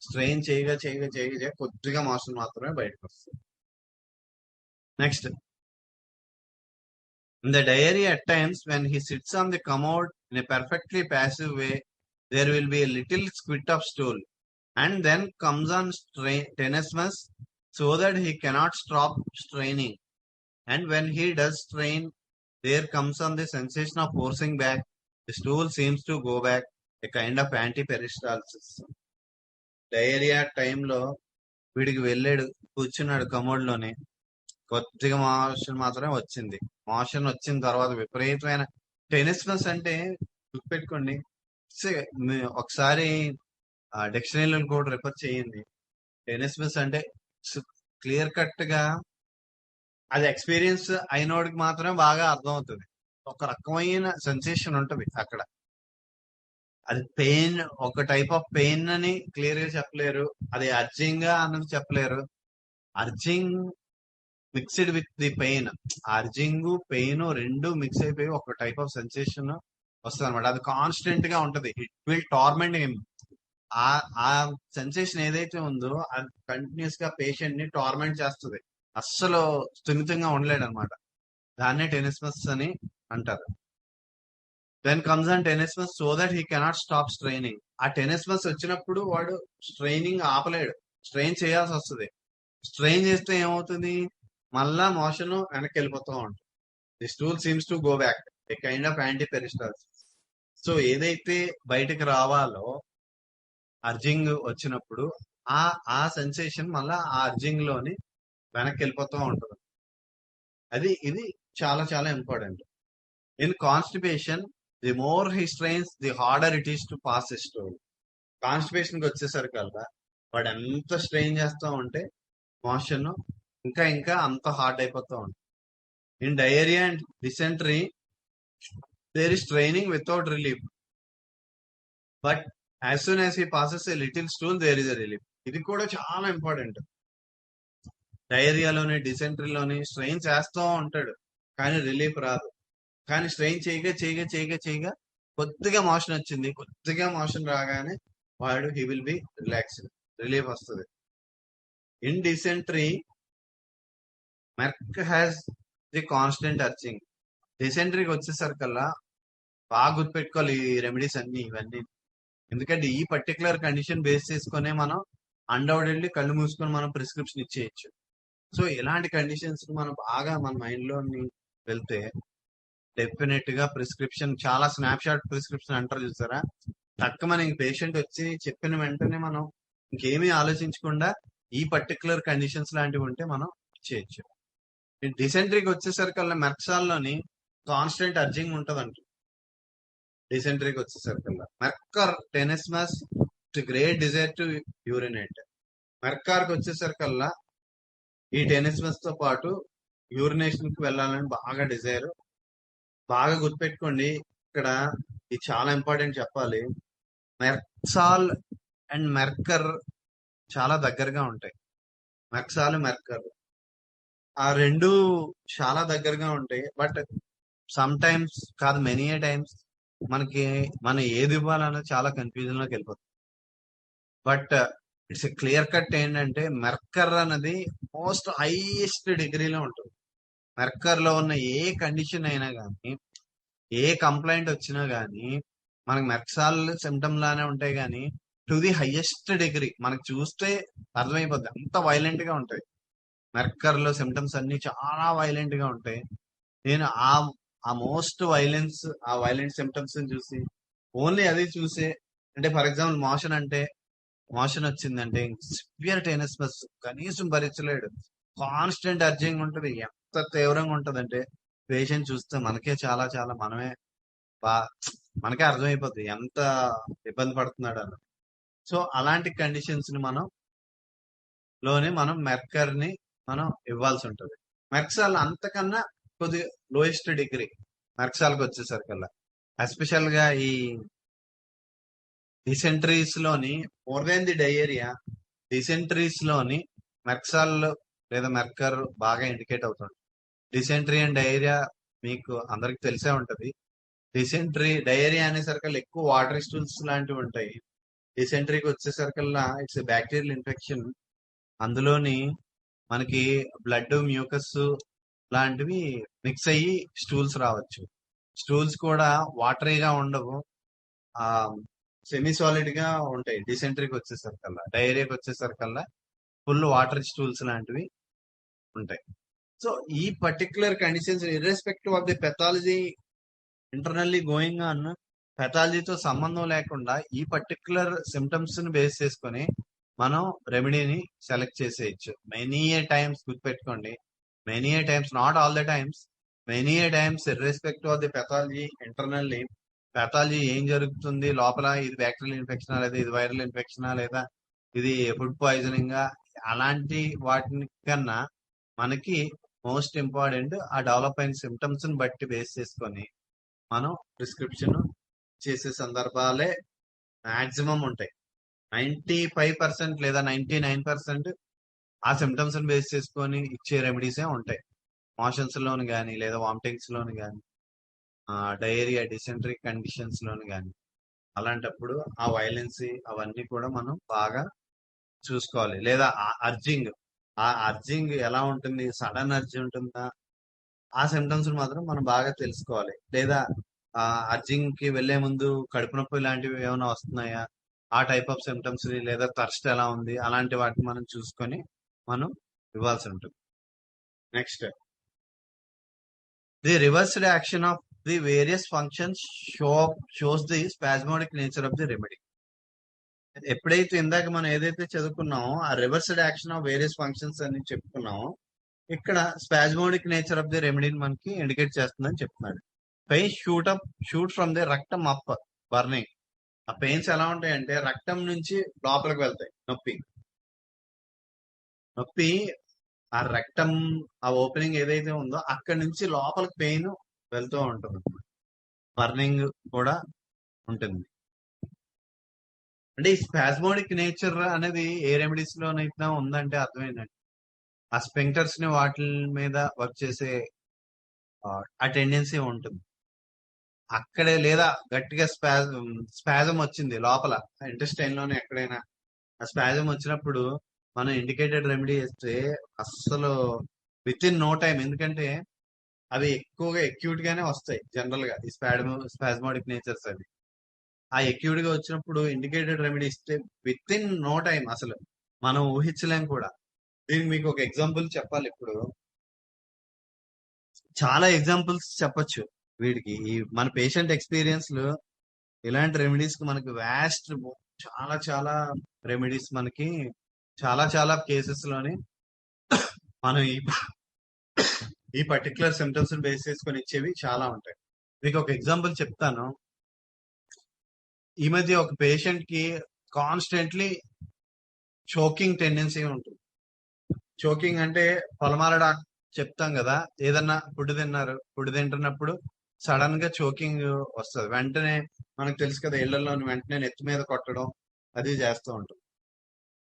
స్ట్రెయిన్ చేయగా కొద్దిగా మోషన్ మాత్రమే బయటకు వస్తుంది. Next, in the diary at times when he sits on the commode in a perfectly passive way, there will be a little squid of stool, and then comes on tenesmus so that he cannot stop straining. And when he does strain, there comes on the sensation of forcing back. The stool seems to go back, a kind of anti-peristalsis. Diarrhoea టైంలో వీడికి వెళ్ళాడు, కూర్చున్నాడు commode లోనే, కొద్దిగా motion మాత్రమే వచ్చింది. Motion వచ్చిన తర్వాత విపరీతమైన టెనిస్మస్. అంటే గుర్తుపెట్టుకోండి, ఒకసారి డిక్షనరీలో కూడా రిఫర్ చేయండి. టెనిస్మస్ అంటే క్లియర్ కట్ గా అది ఎక్స్పీరియన్స్ అయినోడికి మాత్రమే బాగా అర్థం అవుతుంది. ఒక రకమైన సెన్సేషన్ ఉంటది అక్కడ. అది పెయిన్, ఒక టైప్ ఆఫ్ పెయిన్ అని క్లియర్ గా చెప్పలేరు, అది అర్జింగ్ గా అన్నది చెప్పలేరు. Urging mixed with the pain, urging pain రెండు మిక్స్ అయిపోయి ఒక టైప్ ఆఫ్ సెన్సేషన్ వస్తుంది అనమాట. అది కాన్స్టెంట్ గా ఉంటది. It will torment him. ఆ ఆ సెన్సేషన్ ఏదైతే ఉందో అది కంటిన్యూస్ గా పేషెంట్ ని టార్మెంట్ చేస్తుంది. అస్సలు స్థిమితంగా ఉండలేడు అనమాట. దాన్నే టెనిస్మస్ అని అంటారు. Then comes on tenesmus so that he cannot stop straining. ఆ టెనిస్మస్ వచ్చినప్పుడు వాడు స్ట్రైనింగ్ ఆపలేడు, స్ట్రెయిన్ చేయాల్సి వస్తుంది. స్ట్రెయిన్ చేస్తే ఏమవుతుంది, మళ్ళా మోషన్ వెనక్కి వెళ్ళిపోతూ ఉంటుంది. The stool seems to go back, A kind of anti peristalsis. So ఏదైతే బయటకు రావాలో అర్జింగ్ వచ్చినప్పుడు ఆ ఆ సెన్సేషన్ మళ్ళా ఆ అర్జింగ్ లోని వెనక్కి వెళ్ళిపోతూ ఉంటుంది. ఇది చాలా చాలా important. In constipation, the more he strains the harder it is to pass a stole. Constipation కి వచ్చేసరికల్లా వాడు ఎంత స్ట్రెయిన్ చేస్తూ ఉంటే మోషన్ ఇంకా ఇంకా అంత హార్డ్ అయిపోతూ ఉంటుంది. In diarrhoea and dysentery there is training without relief, but as soon as he passes a little stool there is a relief. ఇది కూడా చాలా ఇంపార్టెంట్. డయేరియాలోని డిసెంట్రీలోని స్ట్రెయిన్ చేస్తూ ఉంటాడు కానీ రిలీఫ్ రాదు. కానీ స్ట్రెయిన్ చేయగా చేయగా చేయగా చేయగా కొద్దిగా మోషన్ వచ్చింది, కొద్దిగా మోషన్ రాగానే వాడు he will be relaxed, relief వస్తుంది. In dysentery merc has the constant urging. డిసెంట్రీకి వచ్చేసరికల్లా బాగా గుర్తుపెట్టుకోవాలి ఈ రెమెడీస్ అన్ని ఇవన్నీ. ఎందుకంటే ఈ పర్టికులర్ కండిషన్ బేస్ చేసుకునే మనం అన్డౌటెడ్లీ కళ్ళు మూసుకొని మనం ప్రిస్క్రిప్షన్ ఇచ్చేయచ్చు. సో ఇలాంటి కండిషన్స్ మనం బాగా మన మైండ్ లో వెళ్తే డెఫినెట్ గా ప్రిస్క్రిప్షన్ చాలా స్నాప్ షాట్ ప్రిస్క్రిప్షన్ అంటారు చూసారా, తక్కువ మనకి పేషెంట్ వచ్చి చెప్పిన వెంటనే మనం ఇంకేమీ ఆలోచించకుండా ఈ పర్టికులర్ కండిషన్స్ లాంటివి ఉంటే మనం చేయొచ్చు. డిసెంట్రీకి వచ్చేసరికల్లా మెర్క్సాల్లోని కాన్స్టెంట్ అర్జింగ్ ఉంటదంట. డిసెంట్రీకి వచ్చేసరికల్లా merc cor tenesmus to great desire to urinate. మెర్కార్కి వచ్చేసరికల్లా ఈ టెనిస్మస్ తో పాటు యూరినేషన్ కి వెళ్ళాలని బాగా డిజైర్. బాగా గుర్తుపెట్టుకోండి, ఇక్కడ ఇది చాలా ఇంపార్టెంట్ చెప్పాలి. మెర్క్సాల్ అండ్ మెర్కర్ చాలా దగ్గరగా ఉంటాయి. మెర్క్సాల్ మెర్కర్ ఆ రెండు చాలా దగ్గరగా ఉంటాయి. బట్ సమ్ టైమ్స్ కాదు, మెనీ ఏ టైమ్స్ మనకి మనం ఏది ఇవ్వాలన్నది చాలా కన్ఫ్యూజన్ లోకి వెళ్ళిపోతుంది. బట్ ఇట్స్ క్లియర్ కట్ ఏంటంటే మెర్కర్ అన్నది మోస్ట్ హైయెస్ట్ డిగ్రీలో ఉంటుంది. మెర్కర్ లో ఉన్న ఏ కండిషన్ అయినా కానీ, ఏ కంప్లైంట్ వచ్చినా గానీ మనకి మెర్క్సాల్ సిమ్టమ్ లానే ఉంటాయి కానీ టు ది హైయెస్ట్ డిగ్రీ మనకి చూస్తే అర్థమైపోద్ది, అంత వైలెంట్ గా ఉంటాయి. మెర్కర్ లో సిమ్టమ్స్ అన్ని చాలా వైలెంట్ గా ఉంటాయి. నేను ఆ మోస్ట్ వైలెన్స్, ఆ వైలెంట్ సిమ్టమ్స్ చూసి ఓన్లీ అది చూసే, అంటే ఫర్ ఎగ్జాంపుల్ మోషన్ అంటే మోషన్ వచ్చిందంటే సివియర్ టెనిస్మస్ కనీసం భరించలేడు, కాన్స్టెంట్ అర్జింగ్ ఉంటుంది, ఎంత తీవ్రంగా ఉంటదంటే పేషెంట్ చూస్తే మనకే చాలా చాలా మనకే అర్థమైపోద్ది ఎంత ఇబ్బంది పడుతున్నాడు అని. సో అలాంటి కండిషన్స్ ని మనం మెర్కర్ ని మనం ఇవ్వాల్సి ఉంటుంది. మెర్క్సాల్ అంతకన్నా కొద్దిగా లోయెస్ట్ డిగ్రీ మెర్క్సాల్కి వచ్చేసరికల్లా, ఎస్పెషల్ గా ఈ డిసెంట్రీస్ లోని మోర్ దెన్ ది డయేరియా, డిసెంట్రీస్ లోని మెర్క్సాల్ లేదా మెర్కర్ బాగా ఇండికేట్ అవుతుంది. డిసెంట్రీ అండ్ డయేరియా మీకు అందరికి తెలిసే ఉంటది. డిసెంట్రీ డయేరియా అనేసరికల్లా ఎక్కువ వాటర్ స్టూల్స్ లాంటివి ఉంటాయి. డిసెంట్రీకి వచ్చేసరికల్లా ఇట్స్ బ్యాక్టీరియల్ ఇన్ఫెక్షన్, అందులోని మనకి బ్లడ్ మ్యూకస్ లాంటివి మిక్స్ అయ్యి స్టూల్స్ రావచ్చు. స్టూల్స్ కూడా వాటరీగా ఉండవు, ఆ సెమీ సాలిడ్ గా ఉంటాయి. డిసెంట్రీకి వచ్చేసరికల్లా, డయేరియాకి వచ్చేసరికల్లా ఫుల్ వాటర్ స్టూల్స్ లాంటివి ఉంటాయి. సో ఈ particular conditions irrespective of the pathology internally going on, పెథాలజీతో సంబంధం లేకుండా ఈ పర్టికులర్ సిమ్టమ్స్ ని బేస్ చేసుకొని మనం రెమెడీని సెలెక్ట్ చేసేయచ్చు. మెనీ ఏ టైమ్స్ గుర్తుపెట్టుకోండి, many a times, not all the times, many a times irrespective of the pathology internally, pathology ఏం జరుగుతుంది లోపల, ఇది బ్యాక్టీరియల్ ఇన్ఫెక్షనా లేదా ఇది వైరల్ ఇన్ఫెక్షనా లేదా ఇది ఫుడ్ పాయిజనింగ్, అలాంటి వాటిని కన్నా మనకి మోస్ట్ ఇంపార్టెంట్ ఆ డెవలప్ అయిన సిమ్టమ్స్ ని బట్టి బేస్ చేసుకొని మనం ప్రిస్క్రిప్షన్ చేసే సందర్భాలే మాక్సిమం ఉంటాయి. 95% లేదా 99% ఆ సిమ్టమ్స్ బేస్ చేసుకొని ఇచ్చే రెమెడీసే ఉంటాయి. మోషన్స్ లోని కానీ లేదా వామిటింగ్స్ లోని కానీ డయేరియా డిసెంట్రీ కండిషన్స్ లోని కానీ అలాంటప్పుడు ఆ వైలెన్సీ అవన్నీ కూడా మనం బాగా చూసుకోవాలి. లేదా ఆ అర్జింగ్ ఎలా ఉంటుంది, సడన్ అర్జీ ఉంటుందా, ఆ సిమ్టమ్స్ మాత్రం మనం బాగా తెలుసుకోవాలి. లేదా అర్జింగ్ కి వెళ్లే ముందు కడుపు నొప్పి లాంటివి ఏమైనా వస్తున్నాయా, ఆ టైప్ ఆఫ్ సిమ్టమ్స్ లేదా థర్స్ట్ ఎలా ఉంది, అలాంటి వాటిని మనం చూసుకొని మనం ఇవ్వాల్సి ఉంటుంది. Next, the reversed action of the various functions shows the spasmodic nature of the remedy. ఎప్పుడైతే ఇందాక మనం ఏదైతే చదువుకున్నామో ఆ reversed action of various functions అని చెప్పుకున్నామో, ఇక్కడ స్పాస్మోడిక్ నేచర్ ఆఫ్ ది రెమెడీని మనకి ఇండికేట్ చేస్తుందని చెప్తున్నాడు. పెయిన్ షూట్ ఫ్రమ్ ది రక్తం అప్ బర్నింగ్. ఆ పెయిన్స్ ఎలా ఉంటాయంటే రక్తం నుంచి లోపలికి వెళ్తాయి. నొప్పి ఆ రక్తం ఆ ఓపెనింగ్ ఏదైతే ఉందో అక్కడి నుంచి లోపలికి పెయిన్ వెళ్తూ ఉంటుంది. బర్నింగ్ కూడా ఉంటుంది. అంటే ఈ స్పాస్మోడిక్ నేచర్ అనేది ఏ రెమెడీస్ లోనైతే ఉందంటే అర్థమైందండి. ఆ స్పెంక్టర్స్ ని వాటి మీద వర్క్ చేసే ఆ టెండెన్సీ ఉంటుంది అక్కడే. లేదా గట్టిగా స్పాజం వచ్చింది లోపల ఇంటెస్టైన్ లోనే ఎక్కడైనా ఆ స్పాజం వచ్చినప్పుడు మనం ఇండికేటెడ్ రెమెడీ చేస్తే అస్సలు విత్ ఇన్ నో టైం, ఎందుకంటే అవి ఎక్కువగా ఎక్యూట్ గానే వస్తాయి జనరల్ గా ఈ స్పాస్మోడిక్ నేచర్స్. అవి ఆ ఎక్యూట్ గా వచ్చినప్పుడు ఇండికేటెడ్ రెమెడీ ఇస్తే విత్ ఇన్ నో టైం అసలు మనం ఊహించలేం కూడా. దీనికి మీకు ఒక ఎగ్జాంపుల్ చెప్పాలి. ఇప్పుడు చాలా ఎగ్జాంపుల్స్ చెప్పొచ్చు వీడికి. ఈ మన పేషెంట్ ఎక్స్పీరియన్స్ లో ఇలాంటి రెమెడీస్ కి మనకి వ్యాస్ట్, చాలా చాలా రెమెడీస్ మనకి చాలా చాలా కేసెస్ లోని మనం ఈ పర్టికులర్ సిమ్టమ్స్ బేస్ చేసుకొని ఇచ్చేవి చాలా ఉంటాయి. మీకు ఒక ఎగ్జాంపుల్ చెప్తాను. ఈ మధ్య ఒక పేషెంట్ కి కాన్స్టెంట్లీ చోకింగ్ టెండెన్సీ ఉంటుంది. చోకింగ్ అంటే పొలమారడా చెప్తాం కదా, ఏదన్నా ఫుడ్ తింటున్నప్పుడు సడన్ గా చోకింగ్ వస్తుంది. వెంటనే మనకు తెలుసు కదా, ఇళ్లలో వెంటనే నెత్తి మీద కొట్టడం అది చేస్తూ ఉంటాం.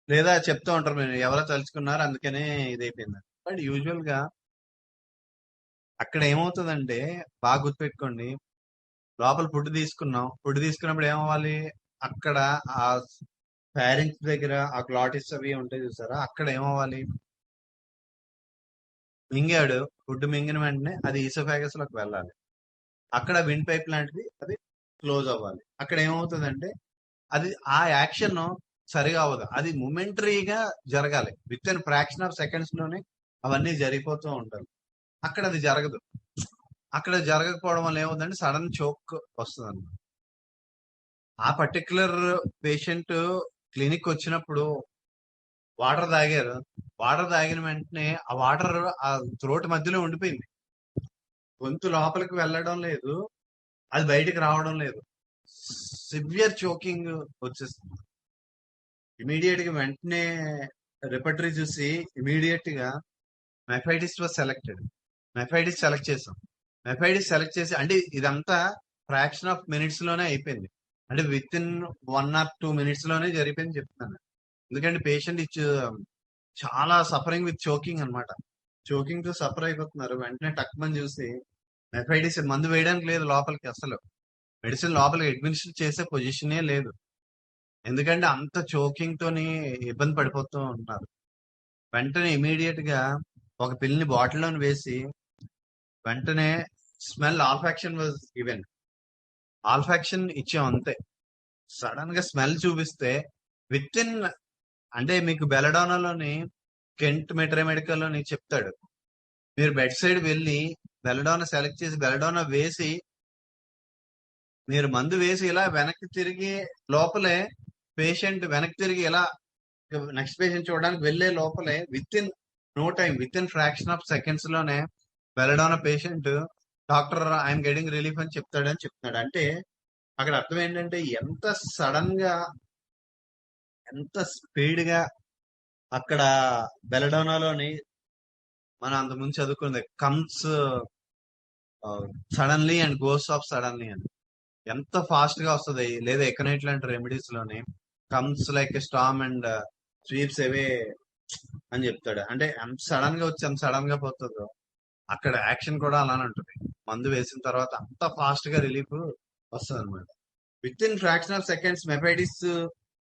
లేదా చెప్తూ ఉంటారు, మీరు ఎవరో తలుచుకున్నారు అందుకనే ఇది అయిపోయింది. బట్ యూజువల్ గా అక్కడ ఏమవుతుందంటే, బాగా గుర్తుపెట్టుకోండి, లోపల ఫుడ్ తీసుకున్నప్పుడు ఏమవ్వాలి, అక్కడ ఆ ఫారింక్స్ దగ్గర ఆ గ్లాటిస్ అవి ఉంటాయి చూసారా, అక్కడ ఏమవ్వాలి, మింగాడు, ఫుడ్ మింగిన వెంటనే అది ఈసోఫాగస్ లోకి వెళ్ళాలి. అక్కడ విండ్ పైప్ లాంటిది అది క్లోజ్ అవ్వాలి. అక్కడ ఏమవుతుందంటే అది ఆ యాక్షన్ సరిగా అవ్వదు, అది మొమెంటరీగా జరగాలి. With in fraction of seconds లోనే అవన్నీ జరిగిపోతూ ఉంటాయి. అక్కడ అది జరగదు. అక్కడ జరగకపోవడం వల్ల ఏమవుతుందంటే సడన్ చోక్ వస్తుంది అన్నమాట. ఆ పర్టికులర్ పేషెంట్ క్లినిక్ వచ్చినప్పుడు వాటర్ తాగిన వెంటనే ఆ వాటర్ ఆ థ్రోట్ మధ్యలో ఉండిపోయింది. గొంతు లోపలికి వెళ్ళడం లేదు, అది బయటికి రావడం లేదు. సివియర్ చోకింగ్ వచ్చేస్తుంది. ఇమీడియట్ గా వెంటనే రిపర్టరీ చూసి ఇమీడియట్ గా మెఫైటిస్ వాజ్ సెలెక్టెడ్. మెఫైటిస్ సెలెక్ట్ చేసి, అంటే ఇదంతా ఫ్రాక్షన్ ఆఫ్ మినిట్స్ లోనే అయిపోయింది. అంటే విత్ ఇన్ 1 or 2 minutes లోనే జరిపోయింది చెప్తాను. ఎందుకంటే పేషెంట్ చాలా సఫరింగ్ విత్ చోకింగ్ అనమాట. చోకింగ్ తో సఫర్ అయిపోతున్నారు. వెంటనే టక్మని చూసి మెఫైటిస్ మందు వేయడానికి లేదు లోపలికి, అసలు మెడిసిన్ లోపలికి అడ్మినిస్టర్ చేసే పొజిషనే లేదు. ఎందుకంటే అంత చోకింగ్ తోని ఇబ్బంది పడిపోతూ ఉంటున్నారు. వెంటనే ఇమీడియట్ గా ఒక పిల్లని బాటిల్లోని వేసి వెంటనే స్మెల్ ఆల్ఫాక్షన్ వాజ్ గివెన్. ఆల్ఫాక్షన్ ఇచ్చాం అంతే. సడన్ గా స్మెల్ చూపిస్తే విత్ ఇన్, అంటే మీకు బెలడానాలోని కెంట్ మెడికల్ లోని చెప్తాడు, మీరు బెడ్ సైడ్ వెళ్ళి బెలడానా సెలెక్ట్ చేసి బెలడానా వేసి మీరు మందు వేసి ఇలా వెనక్కి తిరిగి లోపలే పేషెంట్ వెనక్కి తిరిగి ఇలా నెక్స్ట్ పేషెంట్ చూడడానికి వెళ్లే లోపలే within no time, within fraction of seconds లోనే belladonna patient doctor I'm getting relief అని చెప్తున్నాడు. అంటే అక్కడ అర్థం ఏంటంటే ఎంత సడన్ గా, ఎంత స్పీడ్ గా అక్కడ బెలడోనాలోని మనం అంతకుముందు చదువుకుంది comes suddenly and goes off suddenly అని. ఎంత ఫాస్ట్ గా వస్తుంది. లేదా ఎకనైట్ లాంటి రెమెడీస్ లోని comes like storm and sweeps away అని చెప్తాడు. అంటే ఎంత సడన్ గా వచ్చి ఎంత సడన్ గా పోతుందో అక్కడ యాక్షన్ కూడా అలానే ఉంటుంది. మందు వేసిన తర్వాత అంత ఫాస్ట్ గా రిలీఫ్ వస్తుంది అనమాట. Within fraction of seconds mephitis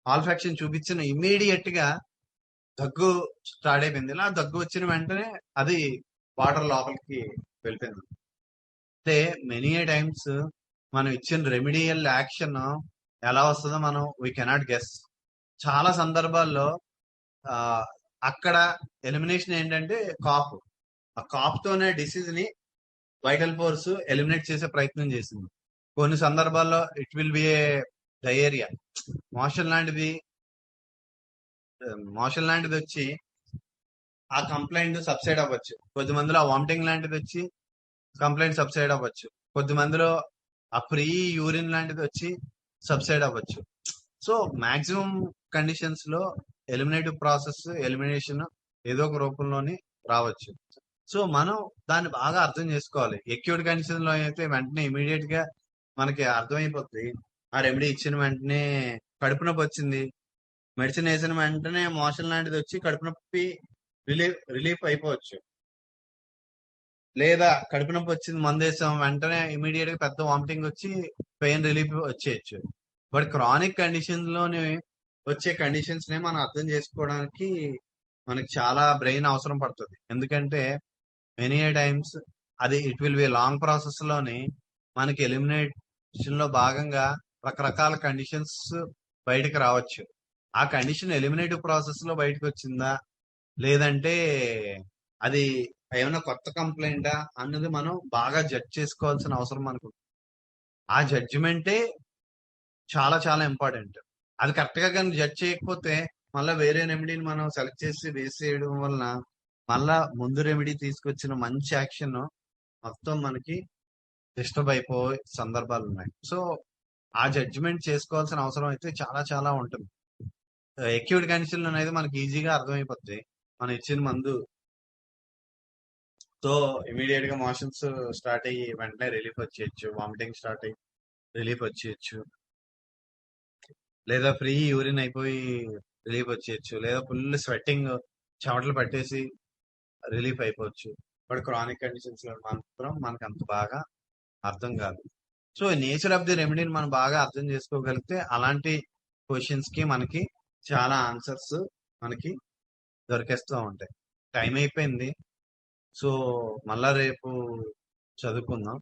olfaction చూపించిన ఇమీడియట్ గా దగ్గు స్టార్ట్ అయిపోయింది. ఇలా దగ్గు వచ్చిన వెంటనే అది వాటర్ లోపలికి వెళ్ళిపోయింది. అంటే మెనీ టైమ్స్ మనం ఇచ్చిన రెమిడియల్ యాక్షన్ ఎలా వస్తుందో మనం వీ కెనాట్ గెస్. చాలా సందర్భాల్లో ఆ అక్కడ ఎలిమినేషన్ ఏంటంటే కాఫ్. ఆ కాఫ్ తోనే డిసీజ్ ని వైటల్ ఫోర్స్ ఎలిమినేట్ చేసే ప్రయత్నం చేసింది. కొన్ని సందర్భాల్లో it will be A diarrhoea, motion లాంటిది వచ్చి ఆ కంప్లైంట్ సబ్సైడ్ అవ్వచ్చు. కొద్ది మందిలో ఆ వామిటింగ్ లాంటిది వచ్చి కంప్లైంట్ సబ్సైడ్ అవ్వచ్చు. కొద్ది మందిలో ఆ ఫ్రీ యూరిన్ లాంటిది వచ్చి సబ్సైడ్ అవ్వచ్చు. సో మాక్సిమం కండిషన్స్ లో ఎలిమినేటివ్ ప్రాసెస్ ఎలిమినేషన్ ఏదో ఒక రూపంలోని రావచ్చు. సో మనం దాన్ని బాగా అర్థం చేసుకోవాలి. ఎక్యూట్ కండిషన్ లో అయితే వెంటనే ఇమీడియట్ గా మనకి అర్థమైపోతుంది. ఆ రెమెడీ ఇచ్చిన వెంటనే కడుపు నొప్పి వచ్చింది, మెడిసిన్ వేసిన వెంటనే మోషన్ లాంటిది వచ్చి కడుపు నొప్పి రిలీఫ్ అయిపోవచ్చు. లేదా కడుపు నొప్పి వచ్చింది, మందు వేసాం, వెంటనే ఇమీడియట్ గా పెద్ద వామిటింగ్ వచ్చి పెయిన్ రిలీఫ్ వచ్చేయచ్చు. బట్ క్రానిక్ కండిషన్ లోని వచ్చే కండిషన్స్ ని మనం అర్థం చేసుకోవడానికి మనకి చాలా బ్రెయిన్ అవసరం పడుతుంది. ఎందుకంటే మెనీ టైమ్స్ అది it will be long process లోని మనకి ఎలిమినేషన్ లో భాగంగా రకరకాల కండిషన్స్ బయటకు రావచ్చు. ఆ కండిషన్ ఎలిమినేటివ్ ప్రాసెస్ లో బయటకు వచ్చిందా లేదంటే అది ఏమైనా కొత్త కంప్లైంటా అన్నది మనం బాగా జడ్జ్ చేసుకోవాల్సిన అవసరం మనకు. ఆ జడ్జిమెంటే చాలా చాలా ఇంపార్టెంట్. అది కరెక్ట్ గా కానీ జడ్జ్ చేయకపోతే మళ్ళీ వేరే రెమెడీని మనం సెలెక్ట్ చేసి వేసేయడం వలన మళ్ళా ముందు రెమెడీ తీసుకొచ్చిన మంచి యాక్షన్ మొత్తం మనకి డిస్టర్బ్ అయిపోయే సందర్భాలు ఉన్నాయి. సో ఆ జడ్జిమెంట్ చేసుకోవాల్సిన అవసరం అయితే చాలా చాలా ఉంటుంది. ఎక్యూట్ కండిషన్ అనేది మనకి ఈజీగా అర్థమైపోద్ది. మనం ఇచ్చిన మందు తో ఇమీడియట్ గా మోషన్స్ స్టార్ట్ అయ్యి వెంటనే రిలీఫ్ వచ్చేయచ్చు, వామిటింగ్ స్టార్ట్ అయ్యి రిలీఫ్ వచ్చేయచ్చు, లేదా ఫ్రీ యూరిన్ అయిపోయి రిలీఫ్ వచ్చేయచ్చు, లేదా ఫుల్ స్వెట్టింగ్ చెమటలు పట్టేసి రిలీఫ్ అయిపోవచ్చు. బట్ క్రానిక్ కండిషన్స్ లో మాత్రం మనకు అంత బాగా అర్థం కాదు. సో నేచర్ ఆఫ్ ది రెమెడీని మనం బాగా అర్థం చేసుకోగలిగితే అలాంటి క్వశ్చన్స్ కి మనకి చాలా ఆన్సర్స్ మనకి దొరికేస్తూ ఉంటాయి. టైం అయిపోయింది. సో మళ్ళా రేపు చదువుకుందాం.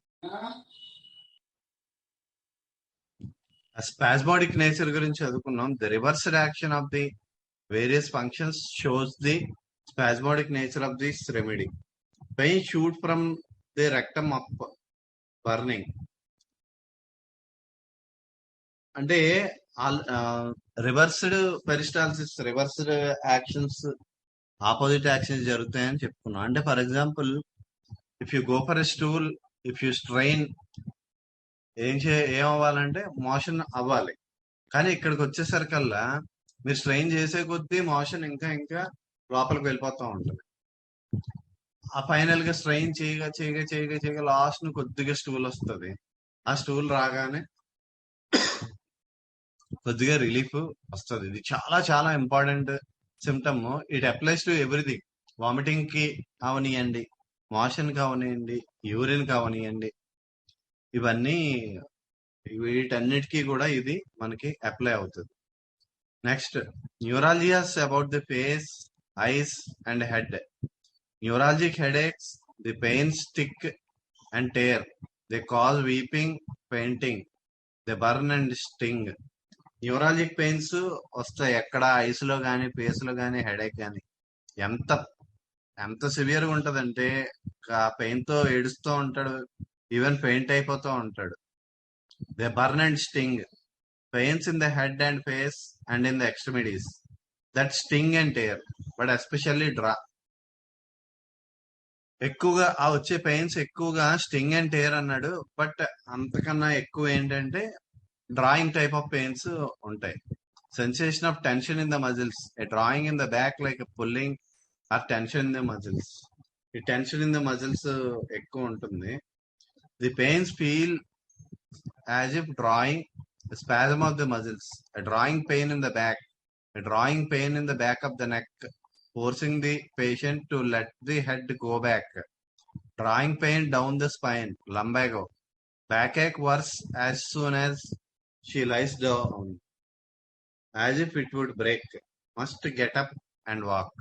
స్పాస్మోడిక్ నేచర్ గురించి చదువుకున్నాం. The reversed action of the various functions shows the spasmodic nature of this remedy. Pain shoot from the rectum up burning. అంటే reversed peristalsis, reversed actions, opposite actions జరుగుతాయని చెప్పుకున్నాం. అంటే for example if you go for a stool, if you strain, ఏమవ్వాలంటే motion అవ్వాలి. కానీ ఇక్కడికి వచ్చేసరికల్లా మీరు స్ట్రెయిన్ చేసే కొద్దీ మోషన్ ఇంకా ఇంకా లోపలికి వెళ్ళిపోతూ ఉంటుంది. ఆ ఫైనల్ గా స్ట్రెయిన్ చేయగా చేయగా చేయగా చేయగా లాస్ట్ ను కొద్దిగా స్టూల్ వస్తుంది. ఆ స్టూల్ రాగానే కొద్దిగా రిలీఫ్ వస్తుంది. ఇది చాలా చాలా important symptom. It applies to everything. Vomiting కి అవనియండి, మోషన్ కి అవనియండి, యూరిన్ కి అవనియండి, ఇవన్నీ వీటన్నిటికీ కూడా ఇది మనకి అప్లై అవుతుంది. Next, neuralgias about the face, eyes and head. Neuralgic headaches, the pain stick and tear. They cause weeping, fainting. They burn and sting. Neuralgic pains వస్తాయి ఎక్కడ, ఐస్ లో కానీ ఫేస్ లో కానీ హెడేక్ కానీ. ఎంత ఎంత సివియర్ గా ఉంటదంటే ఆ పెయిన్ తో ఏడుస్తూ ఉంటాడు, ఈవెన్ ఫెయింట్ అయిపోతూ ఉంటాడు. They burn and sting. Pains in the head and face and in the extremities that sting and tear, but especially ఎక్కువగా ఆ వచ్చే పెయిన్స్ ఎక్కువగా స్టింగ్ అండ్ టేర్ అన్నాడు. బట్ అంతకన్నా ఎక్కువ ఏంటంటే డ్రాయింగ్ టైప్ ఆఫ్ పెయిన్స్ ఉంటాయి. Sensation of tension in the muscles, a drawing in the back like pulling or tension in the muscles. ఈ టెన్షన్ ఇన్ ద మజిల్స్ ఎక్కువ ఉంటుంది. The pains feel as if drawing a spasm of the muscles, a drawing pain in the back, a drawing pain in the back of the neck, forcing the patient to let the head go back, drawing pain down the spine, lumbago, backache worse as soon as she lies down, as if it would break, must get up and walk.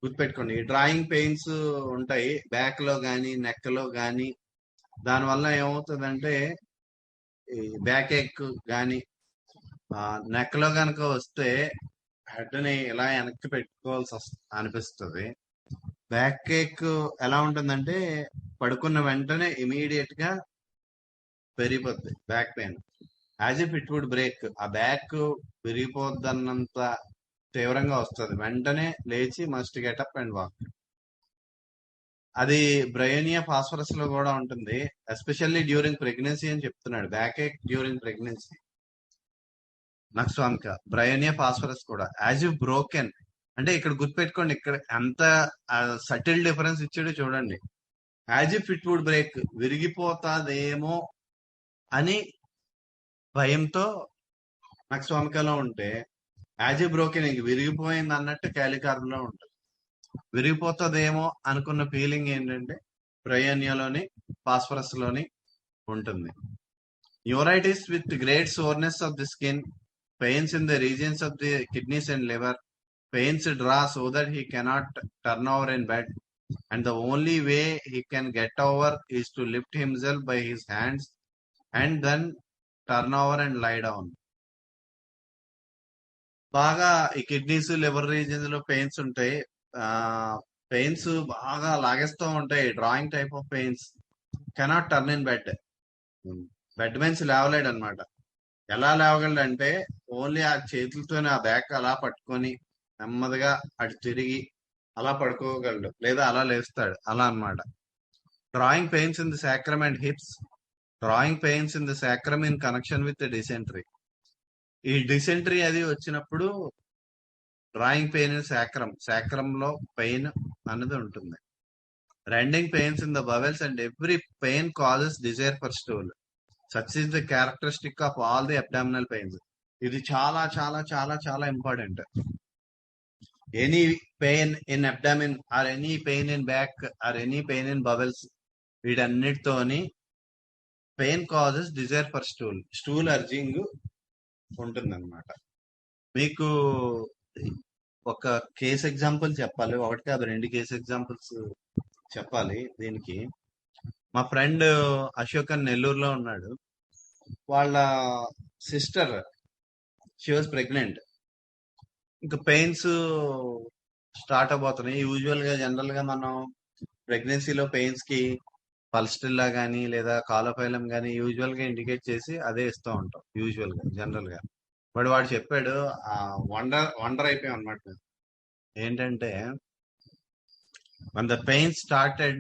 గుర్తుపెట్టుకోండి, ఈ drawing pains ఉంటాయి back లో గానీ neck లో గానీ. దానివల్ల ఏమవుతుందంటే ఈ బ్యాక్ ఏక్ గానీ నెక్ లో కనుక వస్తే హెడ్ ని ఇలా వెనక్కి పెట్టుకోవాల్సి అనిపిస్తుంది. బ్యాక్ ఏక్ ఎలా ఉంటుందంటే పడుకున్న వెంటనే ఇమీడియట్ గా పెరిగిపోద్ది back pain, as if it would break. ఆ బ్యాక్ విరిగిపోద్దన్నంత తీవ్రంగా వస్తుంది. వెంటనే లేచి మస్ట్ గెటప్ అండ్ వాక్. అది బ్రయోనియా ఫాస్ఫరస్ లో కూడా ఉంటుంది, ఎస్పెషల్లీ డ్యూరింగ్ ప్రెగ్నెన్సీ అని చెప్తున్నాడు. Back ache during pregnancy, nux vomica, bryonia phosphorus కూడా. యాజ్ ఇఫ్ బ్రోకెన్ అంటే ఇక్కడ గుర్తుపెట్టుకోండి, ఇక్కడ ఎంత సటిల్ డిఫరెన్స్ ఇచ్చాడో చూడండి. As if it would break, విరిగిపోతాదేమో అని భయంతో నక్స్వామికలో ఉంటే, యాజ్ ఇఫ్ బ్రోకెన్ ఇంక విరిగిపోయింది అన్నట్టు క్యాలికార్బ్లో ఉంటుంది. విరిగిపోతుందేమో అనుకున్న ఫీలింగ్ ఏంటంటే బ్రయోనియాలోని ఫాస్ఫరస్ లోని ఉంటుంది. Neuritis with great soreness of the skin, pains in the regions of the kidneys and liver, pains draw so that he cannot turn over in bed, and the only way he can get over is to lift himself by his hands and then turn over and lie down. బాగా ఈ kidneys liver regions లో pains ఉంటాయి, pains బాగా లాగేస్తూ ఉంటాయి, drawing type of pains. Cannot turn in bed, bed నుంచి లేవలేడు అనమాట. ఎలా లేవగలడు అంటే ఓన్లీ ఆ చేతులతోనే ఆ బ్యాక్ అలా పట్టుకొని నెమ్మదిగా అటు తిరిగి అలా పడుకోగలడు, లేదా అలా లేస్తాడు, అలా అన్నమాట. Drawing pains in the sacrum and hips, drawing pains in the sacrum in connection with dysentery. ఈ డిసెంట్రీ అది వచ్చినప్పుడు drawing pain in sacrum, sacrum లో పెయిన్ అన్నది ఉంటుంది. Rending pains in the bowels and every pain causes desire for stool, such is the characteristic of all the abdominal pains. ఇది చాలా చాలా చాలా చాలా important. Any pain in abdomen or any pain in back are any pain in bowels, వీటన్నిటితోని pain causes desire for stool, stool urging ఉంటుంది అనమాట. మీకు ఒక కేస్ ఎగ్జాంపుల్ చెప్పాలి, ఒకటి కాదు రెండు కేస్ ఎగ్జాంపుల్స్ చెప్పాలి దీనికి. మా ఫ్రెండ్ అశోక్ అని నెల్లూరులో ఉన్నాడు. వాళ్ళ సిస్టర్ షీ వాజ్ ప్రెగ్నెంట్. ఇంకా పెయిన్స్ స్టార్ట్ అవబోతున్నాయి. యూజువల్ గా జనరల్ గా మనం ప్రెగ్నెన్సీలో పెయిన్స్ కి పల్స్టిల్లా గానీ లేదా కాలోఫైలం గానీ యూజువల్ గా ఇండికేట్ చేసి అదే ఇస్తూ ఉంటాం యూజువల్ గా జనరల్ గా. బట్ వాడు చెప్పాడు, వండర్ అయిపోయాం అనమాట. ఏంటంటే when the pain started,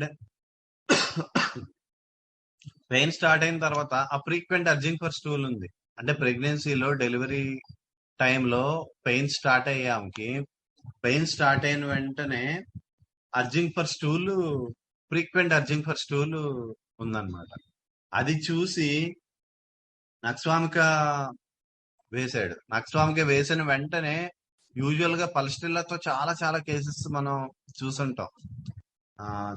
pain start అయిన తర్వాత ఆ ఫ్రీక్వెంట్ అర్జింగ్ ఫర్ స్టూల్ ఉంది. అంటే ప్రెగ్నెన్సీలో డెలివరీ టైంలో పెయిన్ స్టార్ట్ అయ్యాకి, పెయిన్ స్టార్ట్ అయిన వెంటనే urging for stool, frequent urging for stool ఉందన్నమాట. అది చూసి నక్స్వామిక వేశాడు. నక్స్వామిక వేసిన వెంటనే యూజువల్ గా పల్స్టిల్లాతో చాలా చాలా కేసెస్ మనం చూసుంటాం,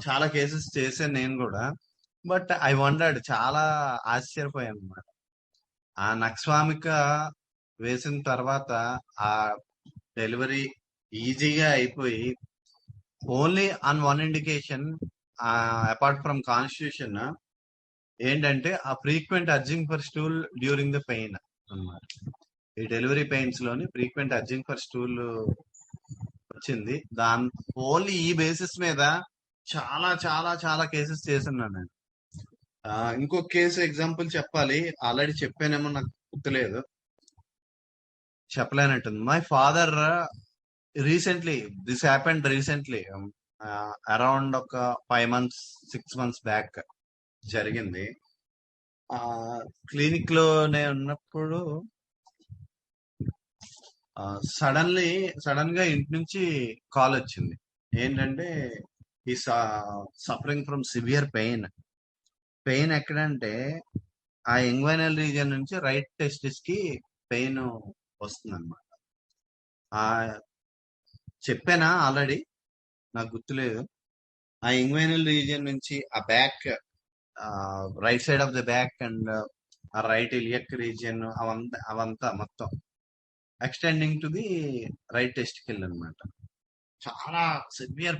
చాలా కేసెస్ చేశాను నేను కూడా. బట్ ఐ వండర్డ్, చాలా ఆశ్చర్యపోయాను అనమాట. ఆ నక్స్వామిక వేసిన తర్వాత ఆ డెలివరీ ఈజీగా అయిపోయి, only on one indication apart from constitution ఏంటంటే ఆ frequent urging for stool during the pain అన్నమాట. ఈ డెలివరీ పెయిన్స్ లోని ఫ్రీక్వెంట్ అర్జింగ్ ఫర్ స్టూల్ వచ్చింది. దాని ఓన్లీ ఈ బేసిస్ మీద చాలా చాలా చాలా కేసెస్ చేస్తున్నాను నేను. ఇంకొక కేసు ఎగ్జాంపుల్ చెప్పాలి, ఆల్రెడీ చెప్పానేమో నాకు గుర్తులేదు, చెప్పలేనట్టుంది. My father recently, this happened recently, around ఒక 5 months 6 months బ్యాక్ జరిగింది. క్లినిక్ లోనే ఉన్నప్పుడు సడన్ గా ఇంటి నుంచి కాల్ వచ్చింది. ఏంటంటే ఈ suffering from severe pain. Pain ఎక్కడంటే ఆ ఇంగ్వైనల్ రీజియన్ నుంచి రైట్ టెస్టిస్ కి పెయిన్ వస్తుంది అనమాట. ఆ చెప్పానా ఆల్రెడీ, నాకు గుర్తులేదు. ఆ ఇంగ్వైనల్ రీజియన్ నుంచి ఆ back, right side of the back and ఆ రైట్ ఇలియక్ రీజియన్ అవంతా మొత్తం extending to the right testicle అనమాట. చాలా సివియర్